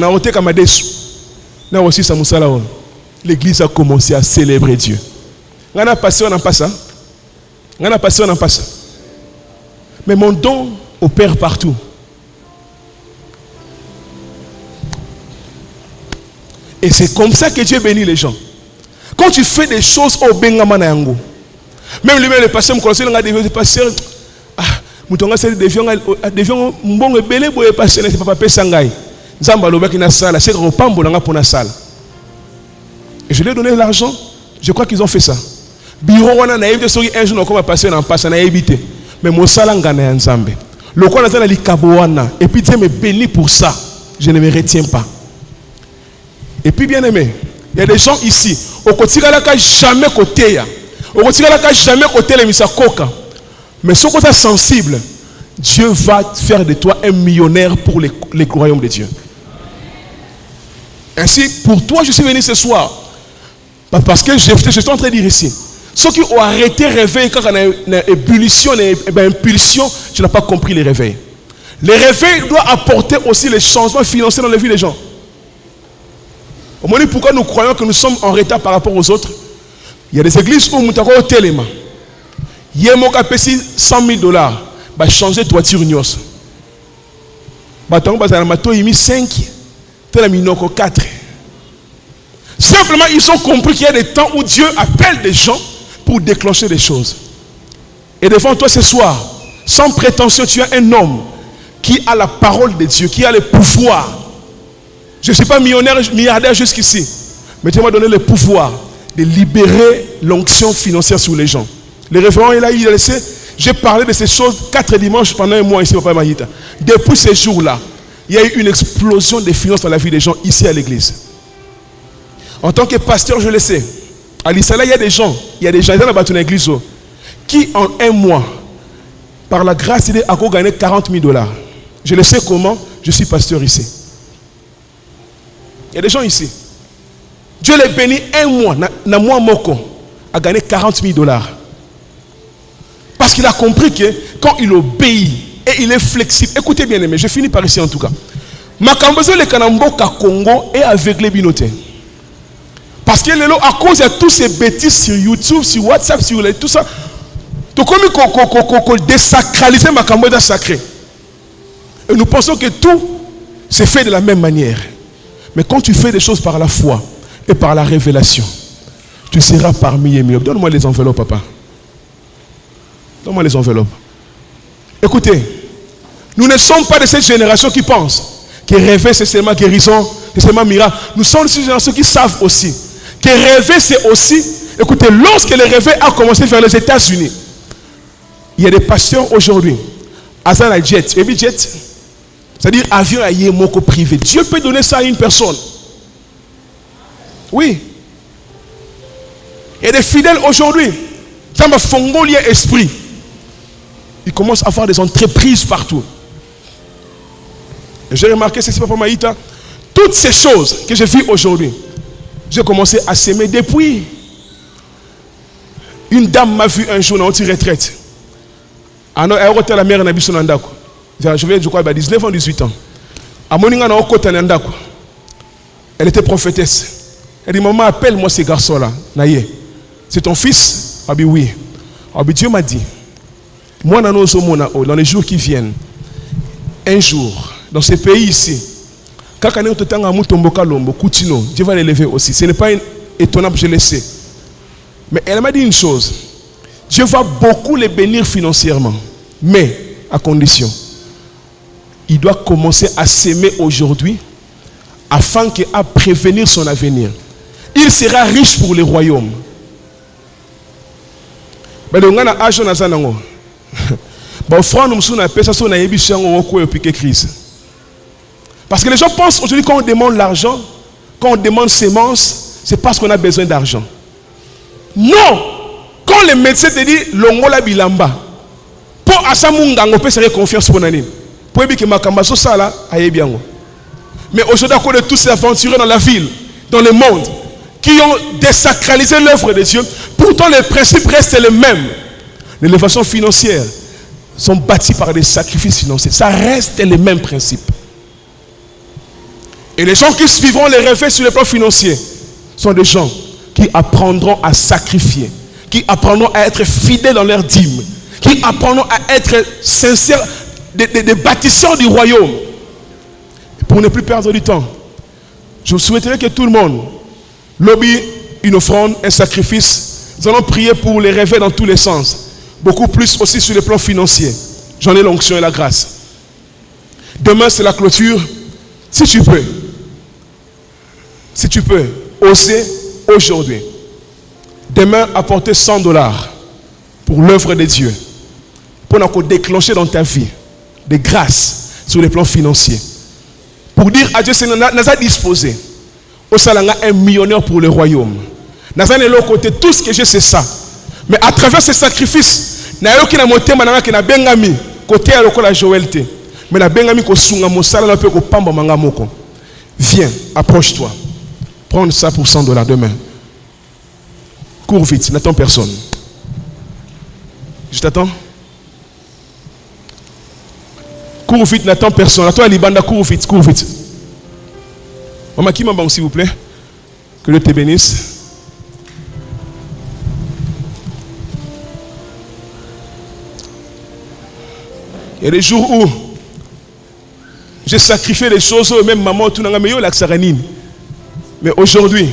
L'église a commencé à célébrer Dieu. On a passé, on n'a pas ça. On a passé, on n'a pas ça. Mais mon don opère partout. Et c'est comme ça que Dieu bénit les gens. Quand tu fais des choses au Bengaman Yango, même lui-même, le pasteur me conseille, il a des pasteurs. Moutonga c'est des devions bon et belé boye pasteur n'est pas papa sangai. Zamba loba qui na salle, c'est au pambo nanga pour na salle. Et je lui ai donné l'argent. Je crois qu'ils ont fait ça. Bureau wana na yebite soki un jour comme passer en passe na yebite. Mais mon salanga na nzambe. Le quoi na li kaboana et puis Dieu me bénit pour ça. Je ne me retiens pas. Et puis bien aimé, il y a des gens ici au kotikala ka jamais côté ya. Au kotikala ka jamais côté les misakoka. Mais ce que tu es sensible, Dieu va faire de toi un millionnaire pour les royaumes de Dieu. Ainsi, pour toi, je suis venu ce soir. Parce que je suis en train de dire ici. Ceux qui ont arrêté de réveiller quand il y a une ébullition, une impulsion, tu n'as pas compris les réveils. Les réveils doivent apporter aussi les changements financiers dans la vie des gens. Au moment pourquoi nous croyons que nous sommes en retard par rapport aux autres. Il y a des églises où nous avons un téléma. Il y a $100,000. Bah changer toiture nyos. Bah tant que mato il mis 5, tel minoko 4. Simplement ils ont compris qu'il y a des temps où Dieu appelle des gens pour déclencher des choses. Et devant toi ce soir, sans prétention, tu as un homme qui a la parole de Dieu, qui a le pouvoir. Je ne suis pas millionnaire, milliardaire jusqu'ici, mais Dieu m'a donné le pouvoir de libérer l'onction financière sur les gens. Le référent est là, il a laissé J'ai parlé de ces choses 4 dimanches pendant un mois ici, Papa Mahita. Depuis ces jours-là, il y a eu une explosion des finances dans la vie des gens ici à l'église. En tant que pasteur, je le sais. À l'Israël, il y a des gens dans l'église qui, en un mois, par la grâce de Dieu, ont gagné 40 000 $. Je le sais comment, je suis pasteur ici. Il y a des gens ici. Dieu les bénit un mois, dans mois moko, a gagné 40 000 $. Parce qu'il a compris que quand il obéit et il est flexible, écoutez bien aimé, je finis par ici en tout cas. Makambozo le Kanamboka Congo est aveuglé binoté. Parce que à cause de tous ces bêtises sur YouTube, sur WhatsApp, sur tout ça, tout comme il désacraliser Makamboza sacré. Et nous pensons que tout se fait de la même manière. Mais quand tu fais des choses par la foi et par la révélation, tu seras parmi les mieux. Donne-moi les enveloppes, papa. Donne-moi les enveloppes. Écoutez, nous ne sommes pas de cette génération qui pense que rêver c'est seulement guérison, c'est seulement miracle. Nous sommes de cette génération qui savent aussi que rêver c'est aussi, écoutez, lorsque le rêve a commencé vers les États-Unis, il y a des pasteurs aujourd'hui, Azana Jet, Baby Jet, c'est-à-dire avion à Yémoko privé. Dieu peut donner ça à une personne. Oui. Il y a des fidèles aujourd'hui, ça m'a fongolé esprit. Ils commencent à avoir des entreprises partout. Et j'ai remarqué, c'est Papa Mahita, toutes ces choses que je vis aujourd'hui, j'ai commencé à s'aimer depuis. Une dame m'a vu un jour dans une retraite. Elle a été la mère de Nandako. Je vais, je crois, à 19 ans, 18 ans. Elle était prophétesse. Elle dit, maman, appelle-moi ces garçons-là. C'est ton fils? Elle dit, oui. Dieu m'a dit, moi, dans les jours qui viennent, un jour, dans ces pays ici, Dieu va l'élever aussi. Ce n'est pas étonnant, je le sais. Mais elle m'a dit une chose. Dieu va beaucoup les bénir financièrement. Mais, à condition, il doit commencer à s'aimer aujourd'hui afin qu'à prévenir son avenir. Il sera riche pour le royaume. Parce que les gens pensent aujourd'hui quand on demande l'argent, quand on demande semences, c'est parce qu'on a besoin d'argent. Non! Quand les médecins te disent l'ongola bilamba, pour asamunga on peut se faire confiance pour nani. Pour que makambaso sala aye bien. Mais aujourd'hui à cause de tous ces aventuriers dans la ville, dans le monde, qui ont désacralisé l'œuvre de Dieu, pourtant les principes restent les mêmes. L'élévation financière sont bâties par des sacrifices financiers. Ça reste les mêmes principes. Et les gens qui suivront les rêves sur le plan financier sont des gens qui apprendront à sacrifier, qui apprendront à être fidèles dans leur dîme, qui apprendront à être sincères, des bâtisseurs du royaume. Pour ne plus perdre du temps, je souhaiterais que tout le monde lobby une offrande, un sacrifice. Nous allons prier pour les rêves dans tous les sens. Beaucoup plus aussi sur le plan financier. J'en ai l'onction et la grâce. Demain, c'est la clôture. Si tu peux, oser aujourd'hui. Demain, apporter 100 $ pour l'œuvre de Dieu. Pour déclencher dans ta vie des grâces sur le plan financier. Pour dire à Dieu, c'est n'a disposé. Au salanga un millionnaire pour le royaume. N'a pas l'autre côté, tout ce que j'ai, c'est ça. Mais à travers ces sacrifices, n'a pas monté mananga qui n'a bengami côté à la Joëlté. Mais la bengami ko sunga mosala na pe ko pamba manga moko. Viens, approche-toi. Prends ça pour 100 $ demain. Cours vite, n'attends personne. Je t'attends. Cours vite, n'attends personne. À toi, Libanda, cours vite, cours vite. Maman, qui m'en s'il vous plaît? Que Dieu te bénisse. Il y a des jours où j'ai sacrifié les choses, même maman, tout le monde. Mais aujourd'hui,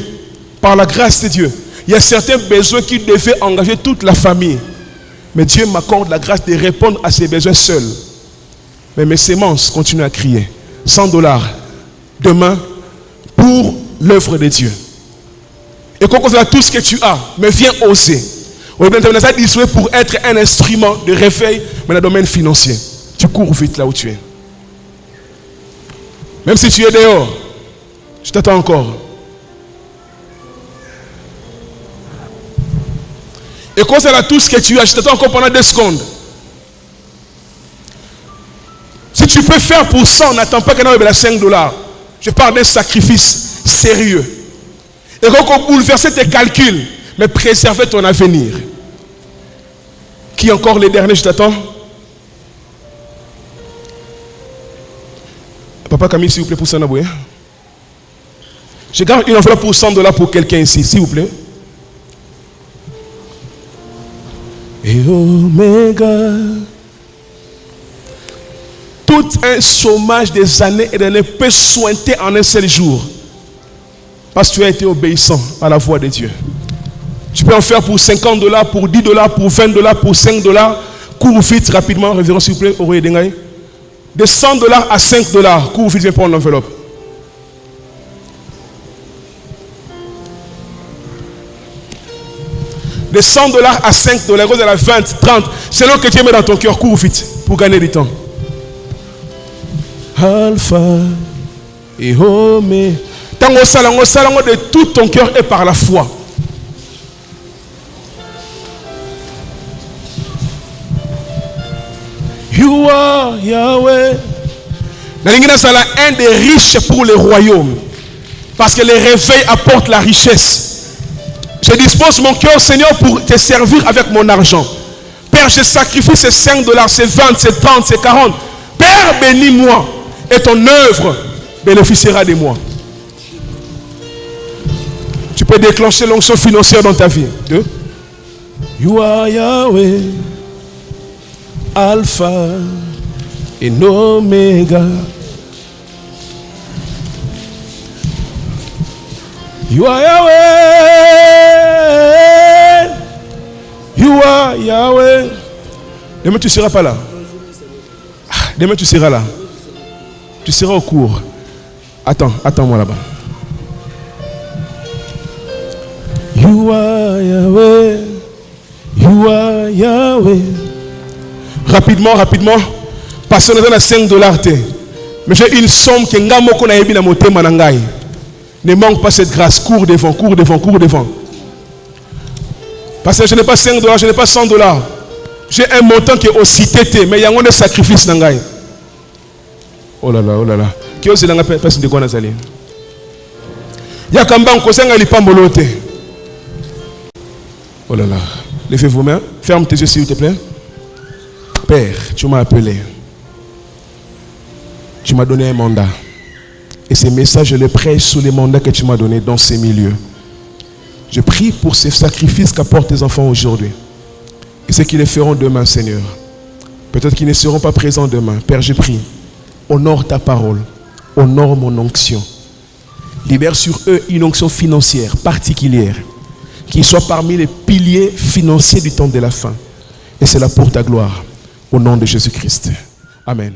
par la grâce de Dieu, il y a certains besoins qui devaient engager toute la famille. Mais Dieu m'accorde la grâce de répondre à ces besoins seuls. Mais mes semences continuent à crier. 100 $ demain pour l'œuvre de Dieu. Et quand on a tout ce que tu as, mais viens oser. On est disponible pour être un instrument de réveil, mais dans le domaine financier. Tu cours vite là où tu es. Même si tu es dehors, je t'attends encore. Et concernant tout ce que tu as, je t'attends encore pendant 2 secondes. Si tu peux faire pour 100, n'attends pas qu'il y ait $5. Je parle d'un sacrifice sérieux. Et donc, on bouleverser tes calculs, mais préserver ton avenir. Qui encore les derniers, je t'attends? Papa Camille, s'il vous plaît, pour ça, Naboué. Je garde une enveloppe pour $100 pour quelqu'un ici, s'il vous plaît. Et Omega. Tout un chômage des années et d'années peut sointer en un seul jour. Parce que tu as été obéissant à la voix de Dieu. Tu peux en faire pour $50, pour $10, pour $20, pour $5. Cours vite, rapidement, révérend s'il vous plaît, Aurélie Dengaï. De $100 à $5, cours vite, viens prendre l'enveloppe. De $100 à $5, de la 20, 30, selon que Dieu met dans ton cœur, cours vite pour gagner du temps. Alpha et Oméga. Tango salango de tout ton cœur et par la foi. You are Yahweh. Un des riches pour le royaume. Parce que les réveils apportent la richesse. Je dispose mon cœur, Seigneur, pour te servir avec mon argent. Père, je sacrifie ces $5, ces 20, ces 30, ces 40. Père, bénis-moi. Et ton œuvre bénéficiera de moi. Tu peux déclencher l'onction financière dans ta vie. 2. You are Yahweh, Alpha et Omega. You are Yahweh. You are Yahweh. Demain tu ne seras pas là. Demain tu seras là. Tu seras au cours. Attends-moi là-bas. You are Yahweh. You are Yahweh. Rapidement. Parce qu'on a $5. Mais j'ai une somme que Ngamoko na yebi na motema na ngai. Ne manque pas cette grâce. Cours devant. Parce que je n'ai pas $5, je n'ai pas $100. J'ai un montant qui est aussi tété. Mais il y a un sacrifice na ngai. Oh là là. Qui ose la personne de quoi nazali. Yakamba nkosenga lipambolote. Oh là là. Levez vos mains. Ferme tes yeux s'il te plaît. Père, tu m'as appelé. Tu m'as donné un mandat. Et ces messages, je les prêche sous les mandats que tu m'as donnés dans ces milieux. Je prie pour ces sacrifices qu'apportent tes enfants aujourd'hui. Et ce qu'ils les feront demain, Seigneur. Peut-être qu'ils ne seront pas présents demain. Père, je prie. Honore ta parole. Honore mon onction. Libère sur eux une onction financière particulière. Qui soit parmi les piliers financiers du temps de la fin. Et c'est là pour ta gloire. Au nom de Jésus-Christ. Amen.